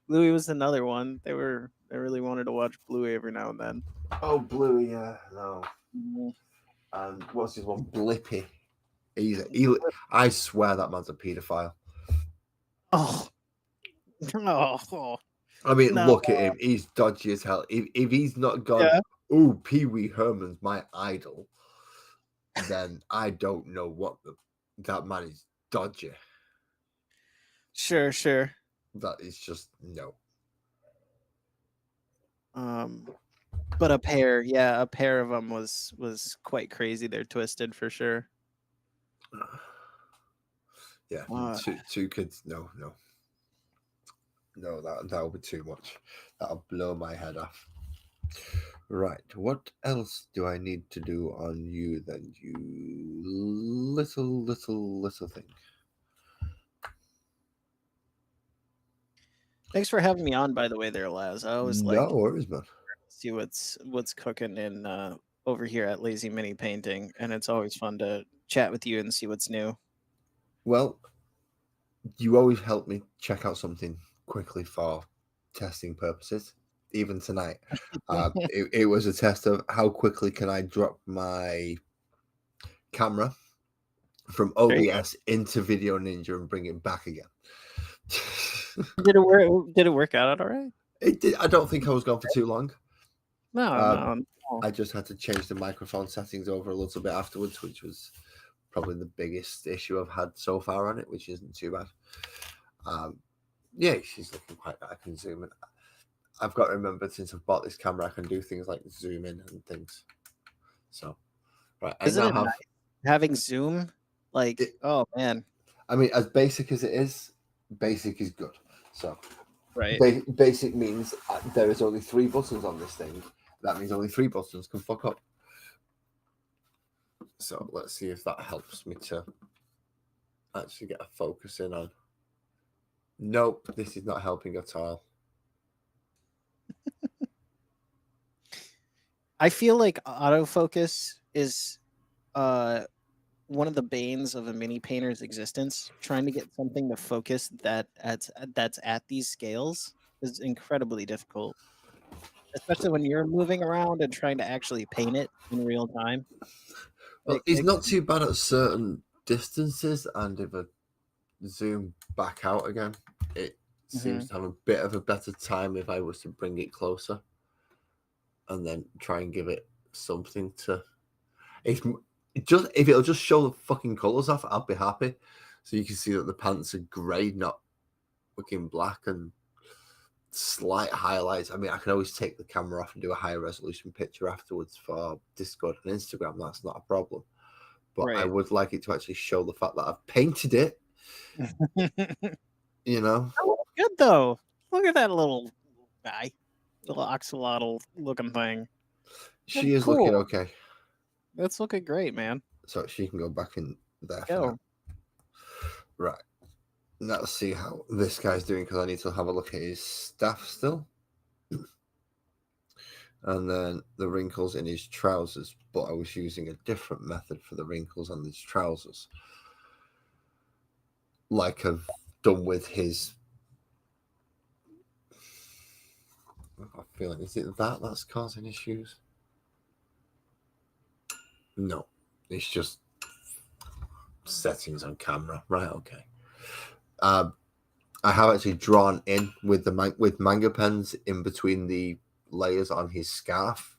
Bluey was another one. They really wanted to watch Bluey every now and then. oh, Bluey, yeah, no. Mhm. And what's his one? Blippy. I swear that man's a paedophile. Oh, oh, I mean, no. look at him. He's dodgy as hell. If he's not gone, Yeah, ooh, Pee Wee Herman's my idol, then I don't know what that man is dodgy. sure. That is just no. But a pair of them was quite crazy. They're twisted for sure. Yeah, Uh, two kids. No. That'll be too much. That'll blow my head off. Right. What else do I need to do on you then, you little thing? Thanks for having me on, by the way, there, Laz. I always No like worries, man. see what's cooking in over here at Lazy Mini Painting, and it's always fun to chat with you and see what's new. Well, you always help me check out something quickly for testing purposes. Even tonight, it was a test of how quickly can I drop my camera from There you go. OBS into Video Ninja and bring it back again. Did it work? Did it work out all right? It did. I don't think I was gone for too long. No. I just had to change the microphone settings over a little bit afterwards, which was probably the biggest issue I've had so far on it, which isn't too bad. Yeah, she's looking quite nice. I can zoom in. I've got to remember, since I've bought this camera, I can do things like zoom in and things. So, right, Isn't it nice having zoom? Like, oh man. I mean, as basic as it is, basic is good. So, right. Basic means there is only 3 buttons on this thing. That means only 3 buttons can fuck up. So let's see if that helps me to actually get a focus in on. Nope, this is not helping at all. I feel like autofocus is one of the banes of a mini painter's existence. Trying to get something to focus that's at these scales is incredibly difficult, especially when you're moving around and trying to actually paint it in real time. Well, it's not too bad at certain distances, and if I zoom back out again, it seems to have a bit of a better time if I was to bring it closer and then try and give it something to. If it'll just show the fucking colours off, I'll be happy. So you can see that the pants are grey, not looking black, and slight highlights. I mean, I can always take the camera off and do a higher resolution picture afterwards for Discord and Instagram. That's not a problem. But I would like it to actually show the fact that I've painted it. You know? Oh, good though. Look at that little guy. Little axolotl looking thing. She is looking okay. That's looking great, man. So she can go back in there. Go. Right. Let's see how this guy's doing, because I need to have a look at his staff still. And then the wrinkles in his trousers, but I was using a different method for the wrinkles on his trousers, like I've done with his. I'm feeling, is it that's causing issues? No, it's just settings on camera. Right, okay. I have actually drawn in with with manga pens in between the layers on his scarf,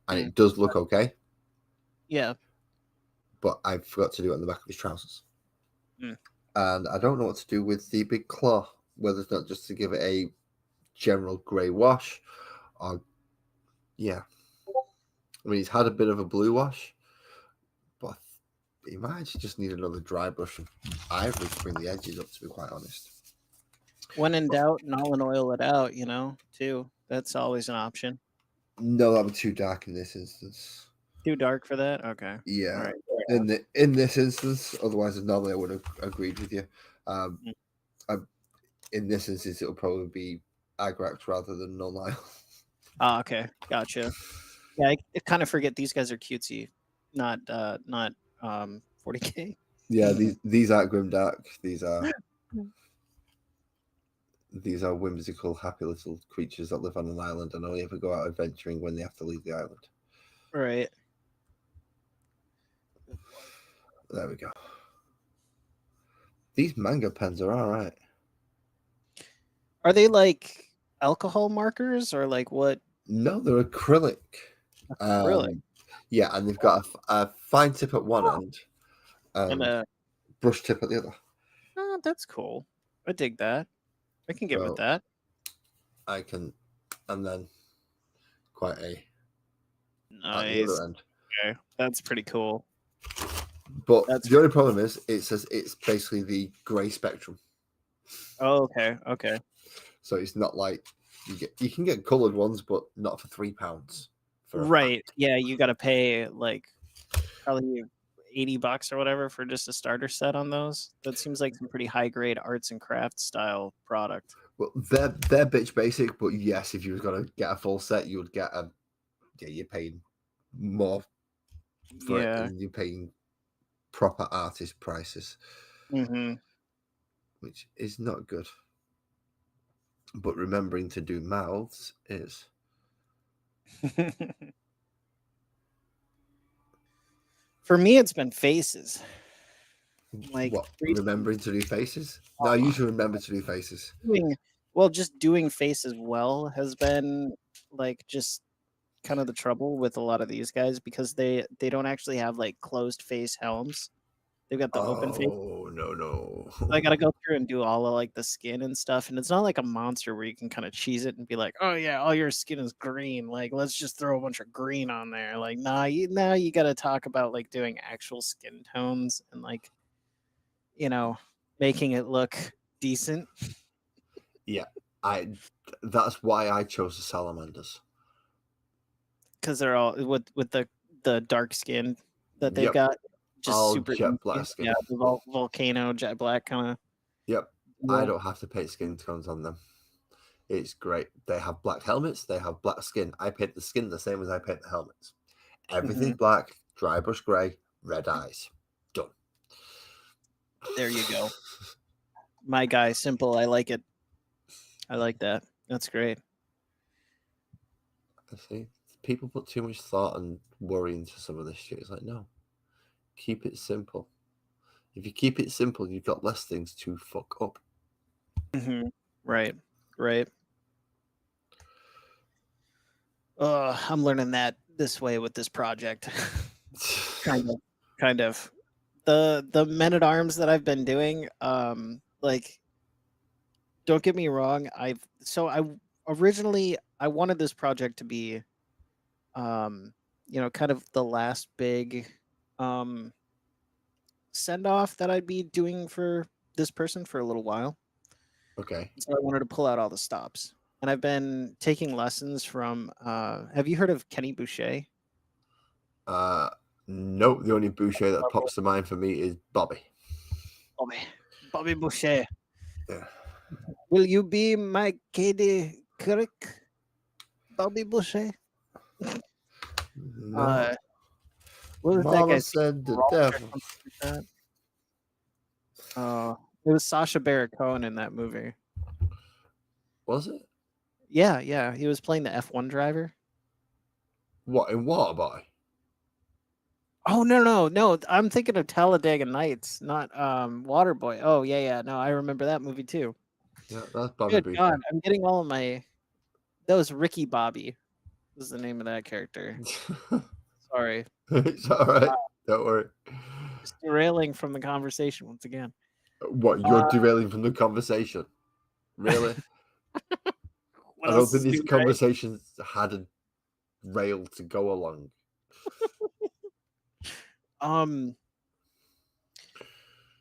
and it does look okay. Yeah. But I forgot to do it on the back of his trousers. And I don't know what to do with the big claw, whether it's not just to give it a general grey wash, or yeah. I mean, he's had a bit of a blue wash, but he might actually just need another dry brush and ivory to bring the edges up, to be quite honest. When in doubt, Nollan oil it out, too. That's always an option. No, that would be too dark in this instance. Too dark for that? Okay. Yeah. Right. In this instance, otherwise normally I would have agreed with you. In this instance, it'll probably be Agrax rather than Null. Oh, okay. Gotcha. Yeah, I kind of forget these guys are cutesy, not 40K. Yeah, these aren't grimdark. These are whimsical, happy little creatures that live on an island and only ever go out adventuring when they have to leave the island. Right. There we go. These manga pens are all right. Are they like alcohol markers or like what? No, they're acrylic. Really? Yeah, and they've got a fine tip at one end And and brush tip at the other. oh, that's cool. I dig that. I can get with So that. I can, and then quite a at the Nice. other end. Okay, that's pretty cool. But That's the only problem is it says it's basically the grey spectrum. Oh, okay. Okay. So it's not like you can get coloured ones, but not for £3 for a Right. pack. Yeah, you got to pay like probably $80 or whatever for just a starter set on those. That seems like some pretty high grade arts and crafts style product. Well, they're bitch basic, but yes, if you was gonna get a full set, you would get a you're paying more for it Yeah. than you're paying proper artist prices, Mm-hmm. which is not good. But remembering to do mouths is. For me, it's been faces. Like What? Remembering to do faces? No, I Oh. usually remember to do faces. Just doing faces well has been like just kind of the trouble with a lot of these guys because they don't actually have like closed face helms. They've got the open face. Oh no! So I gotta go through and do all of like the skin and stuff. And it's not like a monster where you can kind of cheese it and be like, oh yeah, all your skin is green. Like let's just throw a bunch of green on there. Like now you gotta talk about like doing actual skin tones and like, making it look decent. Yeah, that's why I chose the salamanders. Because they're all with the dark skin that they've Yep. got, just All super jet easy. black skin. Yeah, the volcano jet black kind of. Yep. I don't have to paint skin tones on them. It's great. They have black helmets. They have black skin. I paint the skin the same as I paint the helmets. Everything black, dry brush grey, red eyes. Done. There you go. My guy, simple. I like it. I like that. That's great. I see. People put too much thought and worry into some of this shit. It's like, no. Keep it simple. If you keep it simple, you've got less things to fuck up. Right. Right. I'm learning that this way with this project. kind of. The men at arms that I've been doing, like, don't get me wrong. I originally I wanted this project to be, kind of the last big, send off that I'd be doing for this person for a little while. Okay. So I wanted to pull out all the stops. And I've been taking lessons from have you heard of Kenny Boucher? No, the only Boucher that pops to mind for me is Bobby. Bobby Boucher. Yeah. Will you be my Katie Couric? Bobby Boucher? No. What was that Mama guy's said the Rolf or devil. something like that? It was Sacha Baron Cohen in that movie. Was it? Yeah. He was playing the F1 driver. What, in Waterboy? Oh no. I'm thinking of Talladega Nights, not Waterboy. Oh yeah. No, I remember that movie too. Yeah, that's Bobby Good Boucher. God, I'm getting all of my. That was Ricky Bobby. Was the name of that character? Sorry, It's all right. Don't worry. just derailing from the conversation once again. What, you're derailing from the conversation? Really? I don't think this conversation had a rail to go along.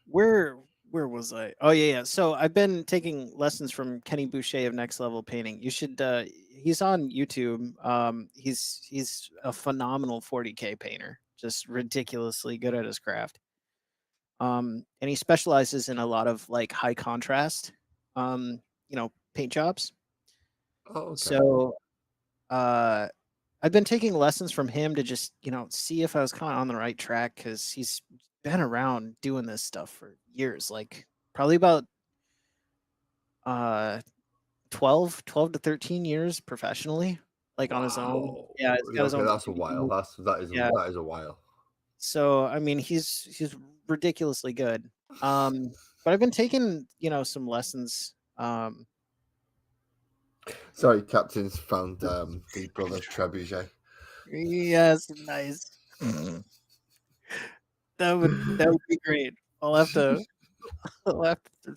Where was I? Oh yeah. So I've been taking lessons from Kenny Boucher of Next Level Painting. You should. He's on YouTube. He's a phenomenal 40K painter. Just ridiculously good at his craft. And he specializes in a lot of like high contrast, paint jobs. Oh, okay. So, I've been taking lessons from him to just, see if I was kind of on the right track because he's been around doing this stuff for years, like probably about uh 12 to 13 years professionally, like on his own. Wow. Yeah, he's got his Okay, own that's a while. studio. Yeah. That is a while. So I mean, he's ridiculously good. But I've been taking, some lessons. Sorry, Captain's found Big Brother Trebuchet. Yes, nice. That would be great. I'll have to I'll have to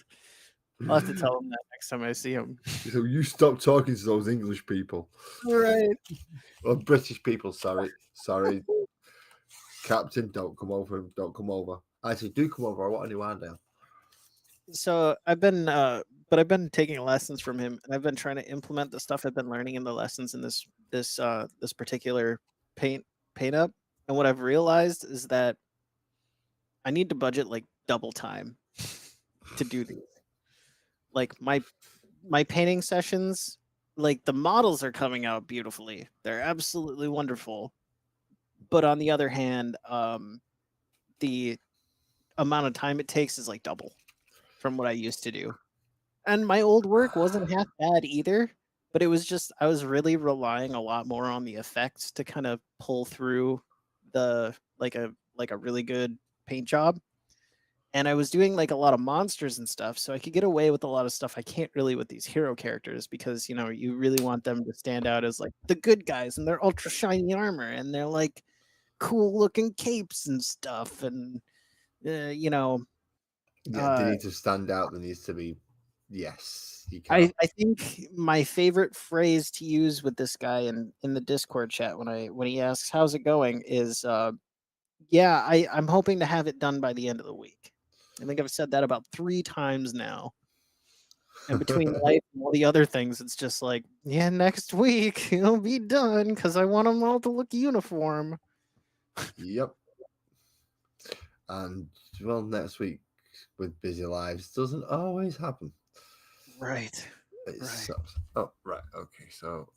I'll have to tell him that next time I see him. So you stop talking to those English people. Right. Or British people, sorry. Captain, don't come over. Don't come over. Actually, do come over. I want a new Arndale. So I've been taking lessons from him, and I've been trying to implement the stuff I've been learning in the lessons in this particular paint up. And what I've realized is that I need to budget like double time to do these. Like my painting sessions, like the models are coming out beautifully. They're absolutely wonderful. But on the other hand, the amount of time it takes is like double from what I used to do. And my old work wasn't half bad either, but it was just I was really relying a lot more on the effects to kind of pull through the like a really good paint job. And I was doing like a lot of monsters and stuff, so I could get away with a lot of stuff I can't really with these hero characters because you really want them to stand out as like the good guys and they're ultra shiny armor and they're like cool looking capes and stuff and you know Yeah, they uh need to stand out. There needs to be. Yes, you can't. I think my favorite phrase to use with this guy in the Discord chat when he asks how's it going is yeah, I'm hoping to have it done by the end of the week. I think I've said that about 3 times now. And between life and all the other things, it's just like, yeah, next week it'll be done because I want them all to look uniform. Yep. And well, next week with busy lives doesn't always happen. Right. It Right. sucks. Oh, right. Okay, so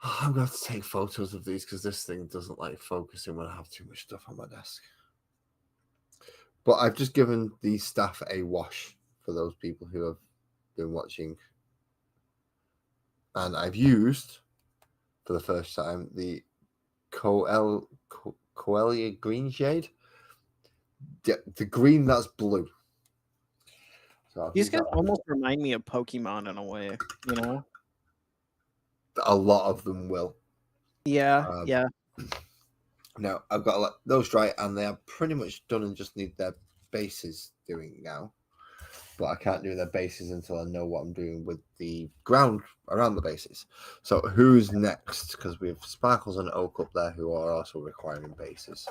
I'm gonna have to take photos of these because this thing doesn't like focusing when I have too much stuff on my desk. But I've just given the staff a wash for those people who have been watching. And I've used, for the first time, the Coelia green shade. The green that's blue. So These guys almost remind me of Pokemon in a way, A lot of them will. Yeah, yeah. Now, I've got to let those dry, and they are pretty much done and just need their bases doing now. But I can't do their bases until I know what I'm doing with the ground around the bases. So who's next? Because we have Sparkles and Oak up there who are also requiring bases.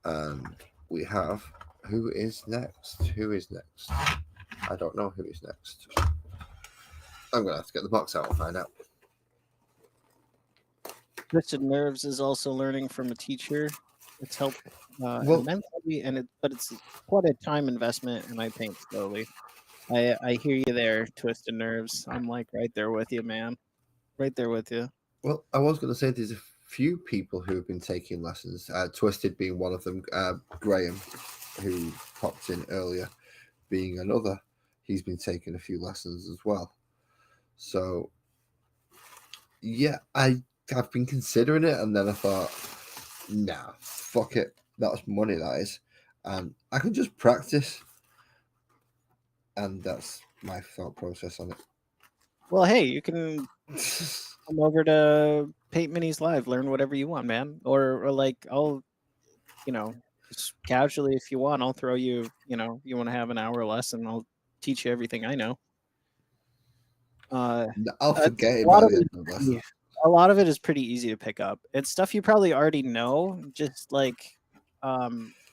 And we have... Who is next? Who is next? I don't know who is next. I'm going to have to get the box out and find out. Twisted Nerves is also learning from a teacher. It's helped immensely, but it's quite a time investment, and I paint slowly. I hear you there, Twisted Nerves. I'm like right there with you, man. Right there with you. Well, I was going to say there's a few people who have been taking lessons. Twisted being one of them. Graham, who popped in earlier, being another. He's been taking a few lessons as well. So, yeah, I've been considering it, and then I thought, nah, fuck it. That's money, that is. And I can just practice. And that's my thought process on it. Well, hey, you can come over to Paint Minis Live, learn whatever you want, man. Or like I'll, just casually if you want, I'll throw you, you want to have an hour lesson, I'll teach you everything I know. I'll forget it by the end of the lesson. A lot of it is pretty easy to pick up. It's stuff you probably already know, just like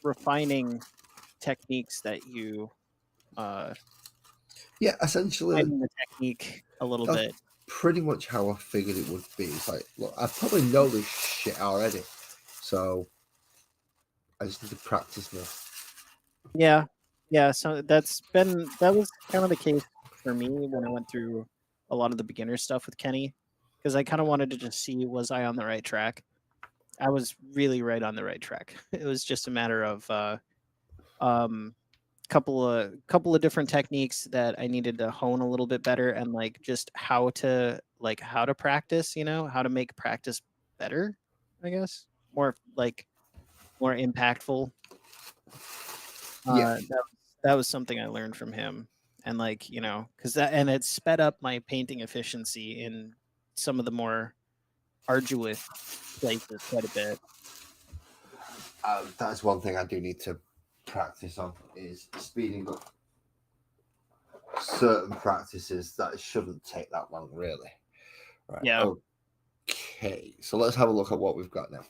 refining techniques that you yeah, essentially the technique a little bit. Pretty much how I figured it would be. It's like, look, I probably know this shit already, so I just need to practice more. Yeah. So that was kind of the case for me when I went through a lot of the beginner stuff with Kenny, because I kind of wanted to just see was I on the right track, I was really right on the right track. It was just a matter of um couple of different techniques that I needed to hone a little bit better, and like just how to practice, how to make practice better, I guess. More like more impactful. Yeah. That was something I learned from him. And like, cuz that and it sped up my painting efficiency in some of the more arduous places quite a bit. That's one thing I do need to practice on is speeding up certain practices that shouldn't take that long, really. Right. Yeah. Okay. So let's have a look at what we've got now.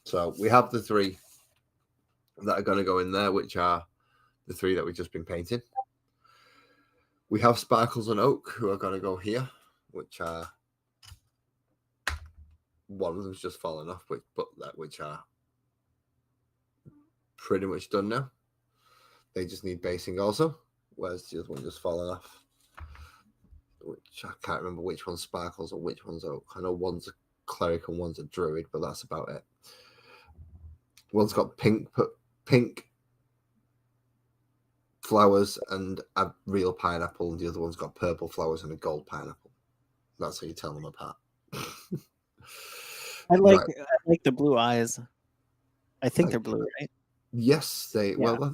So we have the 3 that are going to go in there, which are the 3 that we've just been painting. We have Sparkles and Oak, who are going to go here, which are one of them's just fallen off, which are pretty much done now. They just need basing also, whereas the other one just fallen off. Which I can't remember which one's Sparkles or which one's Oak. I know one's a Cleric and one's a Druid, but that's about it. One's got pink flowers and a real pineapple, and the other one's got purple flowers and a gold pineapple. That's how you tell them apart. I like the blue eyes. I think they're blue, right? Yes, they. Yeah. Well,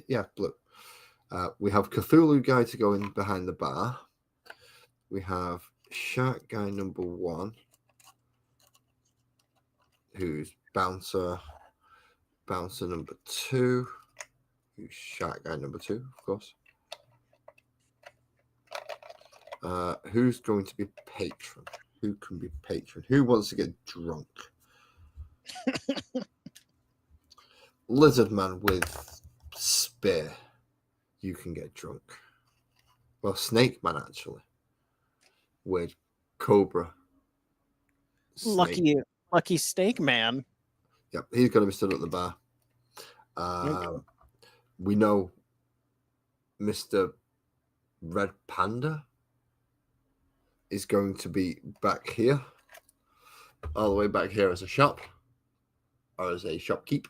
yeah, blue. We have Cthulhu guy to go in behind the bar. We have Shark guy number 1, who's bouncer number 2, who's Shark guy number 2, of course. Who's going to be patron? Who can be patron? Who wants to get drunk? Lizard man with spear. You can get drunk. Well, Snake man actually. With Cobra. Snake. Lucky Steak Man. Yep, he's going to be stood at the bar. We know Mr. Red Panda is going to be back here, all the way back here as a shop or as a shopkeep.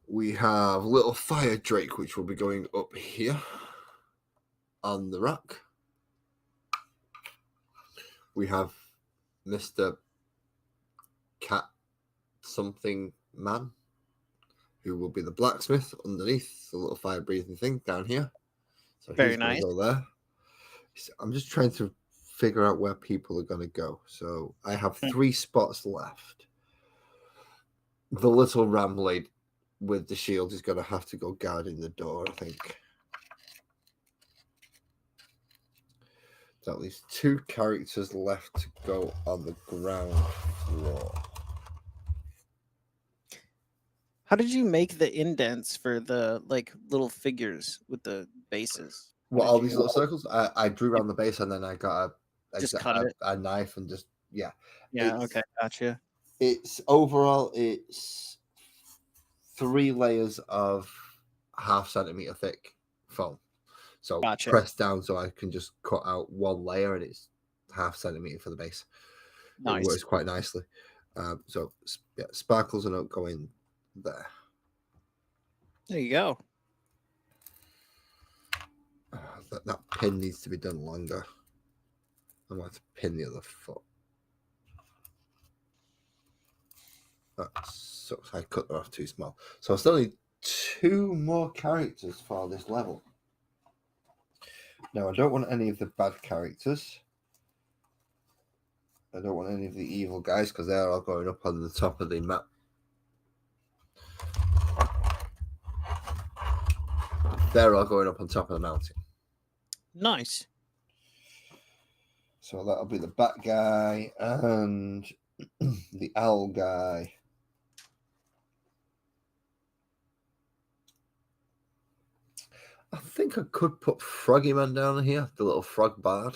We have Little Fire Drake, which will be going up here on the rack. We have Mr. Cat something man, who will be the blacksmith underneath the little fire breathing thing down here. So very nice. Go there. I'm just trying to figure out where people are going to go. So I have 3 spots left. The little Ramblade with the shield is going to have to go guarding the door, I think. There's at least 2 characters left to go on the ground floor. How did you make the indents for the little figures with the bases? Well, all these little circles. I drew around the base and then I got a knife and just Yeah. Okay, gotcha. It's 3 layers of 0.5 centimeter thick foam. So gotcha. Press down so I can just cut out 1 layer and it's 0.5 centimeter for the base. Nice. It works quite nicely. So yeah, Sparkles and Oak go in there. There you go. That pin needs to be done longer. I'm going to pin the other foot. That sucks. I cut them off too small. So I still need 2 more characters for this level. Now, I don't want any of the bad characters. I don't want any of the evil guys because they're all going up on the top of the map. They're all going up on top of the mountain. Nice. So that'll be the bat guy and the owl guy. I think I could put Froggy Man down here, the little frog bard,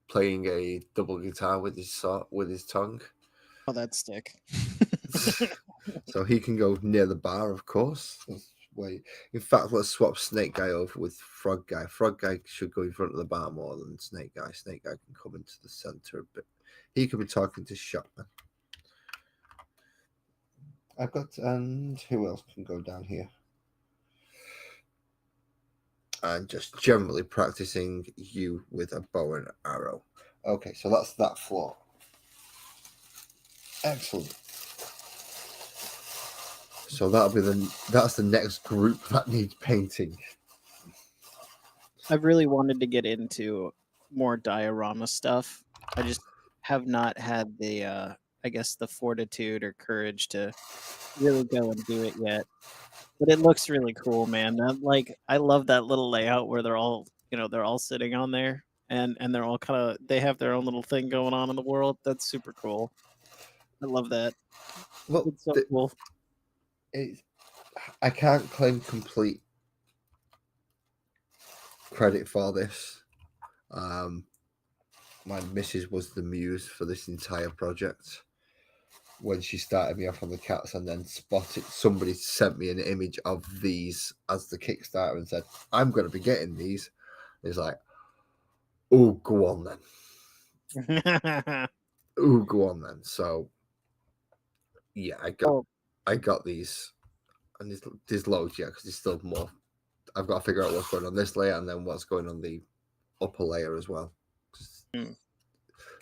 playing a double guitar with his tongue. Oh, that's sick. So he can go near the bar, of course. That's way. In fact, let's swap Snake Guy over with Frog Guy. Frog Guy should go in front of the bar more than Snake Guy. Snake Guy can come into the center a bit. He could be talking to Shotman. I've got, and who else can go down here? And just generally practicing you with a bow and arrow. Okay, so that's that floor. Excellent. So that's the next group that needs painting. I've really wanted to get into more diorama stuff. I just have not had the I guess the fortitude or courage to really go and do it yet. But it looks really cool, man. I love that little layout where they're all, they're all sitting on there and they're all kind of they have their own little thing going on in the world. That's super cool. I love that. Well, It's so cool. I can't claim complete credit for this. My missus was the muse for this entire project when she started me off on the cats, and then somebody sent me an image of these as the Kickstarter and said, I'm going to be getting these. It's like, oh, go on then. Oh, go on then. So yeah, I got these, and there's loads yet because there's still more. I've got to figure out what's going on this layer and then what's going on the upper layer as well.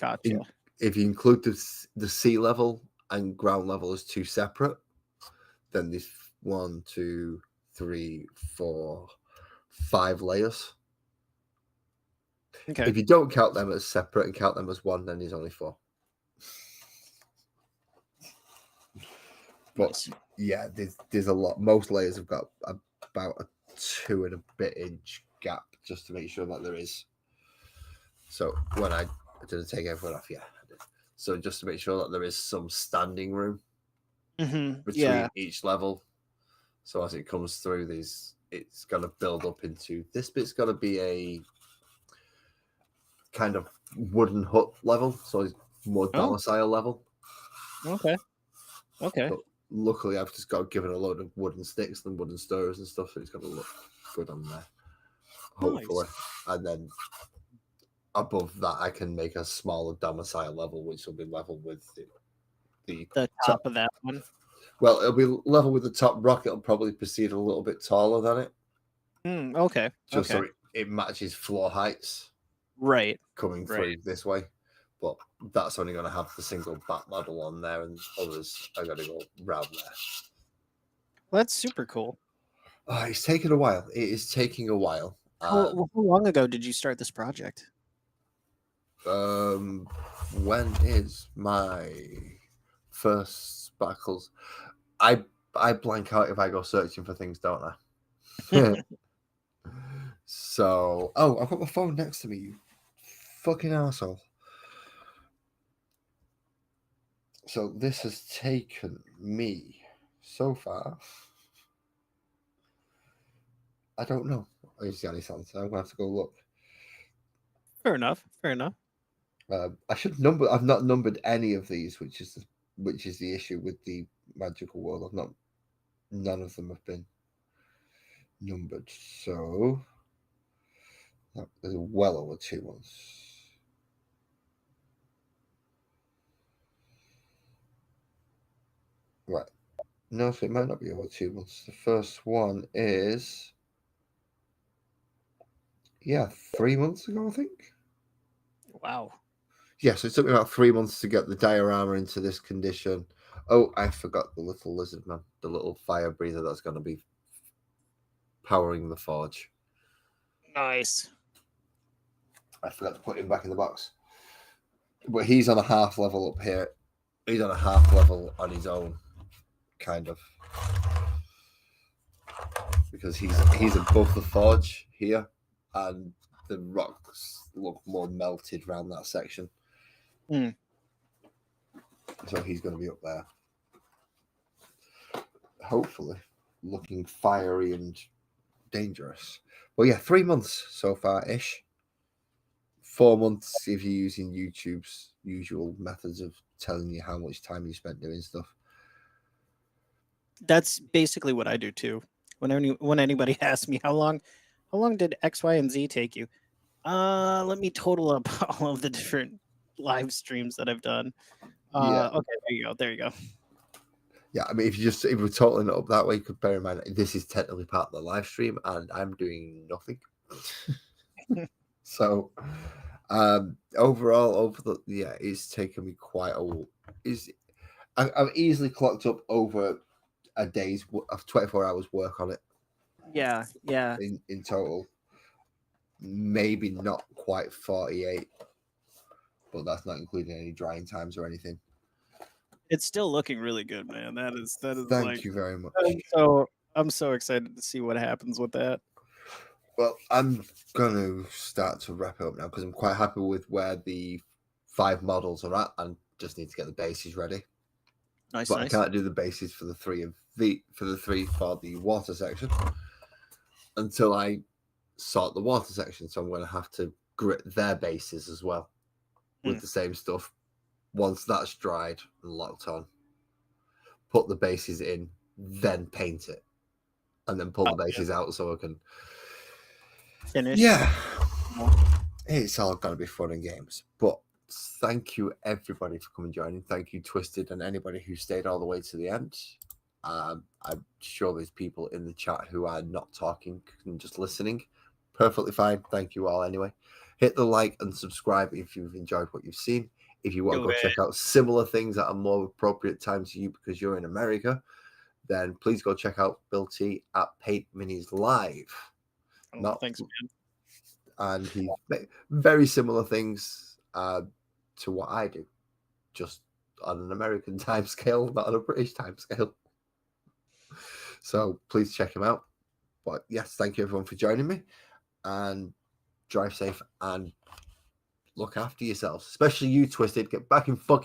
Gotcha. If you include the sea level and ground level as two separate, then there's 1, 2, 3, 4, 5 layers. Okay. If you don't count them as separate and count them as one, then there's only 4. But nice. Yeah, there's a lot. Most layers have got about a 2 and a bit inch gap just to make sure that there is. So when I didn't take everyone off, yeah, I did. So just to make sure that there is some standing room between each level. So as it comes through these, it's going to build up into this bit's going to be a kind of wooden hut level, so it's more domicile level. Okay. But luckily, I've just got given a load of wooden sticks and wooden stirrers and stuff, so it's going to look good on there, hopefully. Nice. And then above that, I can make a smaller domicile level, which will be level with the top of that one. Well, it'll be level with the top rock. It'll probably proceed a little bit taller than it. Okay. Just so it matches floor heights. Right. Coming through this way. But that's only going to have the single bat model on there, and others are going to go round there. Well, that's super cool. It's taken a while. It is taking a while. How long ago did you start this project? When is my first sparkles? I blank out if I go searching for things, don't I? So, I've got my phone next to me, you fucking asshole. So this has taken me so far. I don't know. Is the only answer. I'm gonna have to go look. Fair enough. I should number. I've not numbered any of these, which is the issue with the magical world. None of them have been numbered. So there's well over 2 months. Right. No, so it might not be over 2 months. The first one is 3 months ago, I think. Wow. Yeah, so it took me about 3 months to get the diorama into this condition. Oh, I forgot the little lizard man, the little fire breather that's going to be powering the forge. Nice. I forgot to put him back in the box. But he's on a half level up here. He's on a half level on his own, kind of. Because he's above the forge here, and the rocks look more melted around that section. So he's going to be up there. Hopefully, looking fiery and dangerous. Well, 3 months so far-ish. 4 months if you're using YouTube's usual methods of telling you how much time you spent doing stuff. That's basically what I do too. when anybody asks me how long did X, Y, and Z take you? Let me total up all of the different live streams that I've done. Yeah. Okay, there you go. Yeah, I mean, if we're totaling it up that way, you could bear in mind this is technically part of the live stream, and I'm doing nothing. So, overall, it's taken me quite I've easily clocked up over a day's of 24 hours work on it. Yeah. In total, maybe not quite 48, but that's not including any drying times or anything. It's still looking really good, man. That is Thank you very much. I'm so excited to see what happens with that. Well, I'm going to start to wrap it up now because I'm quite happy with where the 5 models are at and just need to get the bases ready. Nice. I can't do the bases for the 3 for the water section until I sort the water section. So I'm going to have to grit their bases as well with the same stuff. Once that's dried and locked on, put the bases in, then paint it, and then pull the bases out so I can finish. Yeah, it's all going to be fun and games. But thank you everybody for coming and joining. Thank you Twisted and anybody who stayed all the way to the end. I'm sure there's people in the chat who are not talking and just listening. Perfectly fine. Thank you all anyway. Hit the like and subscribe if you've enjoyed what you've seen. If you want to go check out similar things at a more appropriate time to you because you're in America, then please go check out Bill T at Paint Minis Live. Thanks, man. And he very similar things to what I do, just on an American time scale, not on a British time scale. So please check him out. But yes, thank you everyone for joining me, and drive safe and look after yourselves, especially you Twisted. Get back in fucking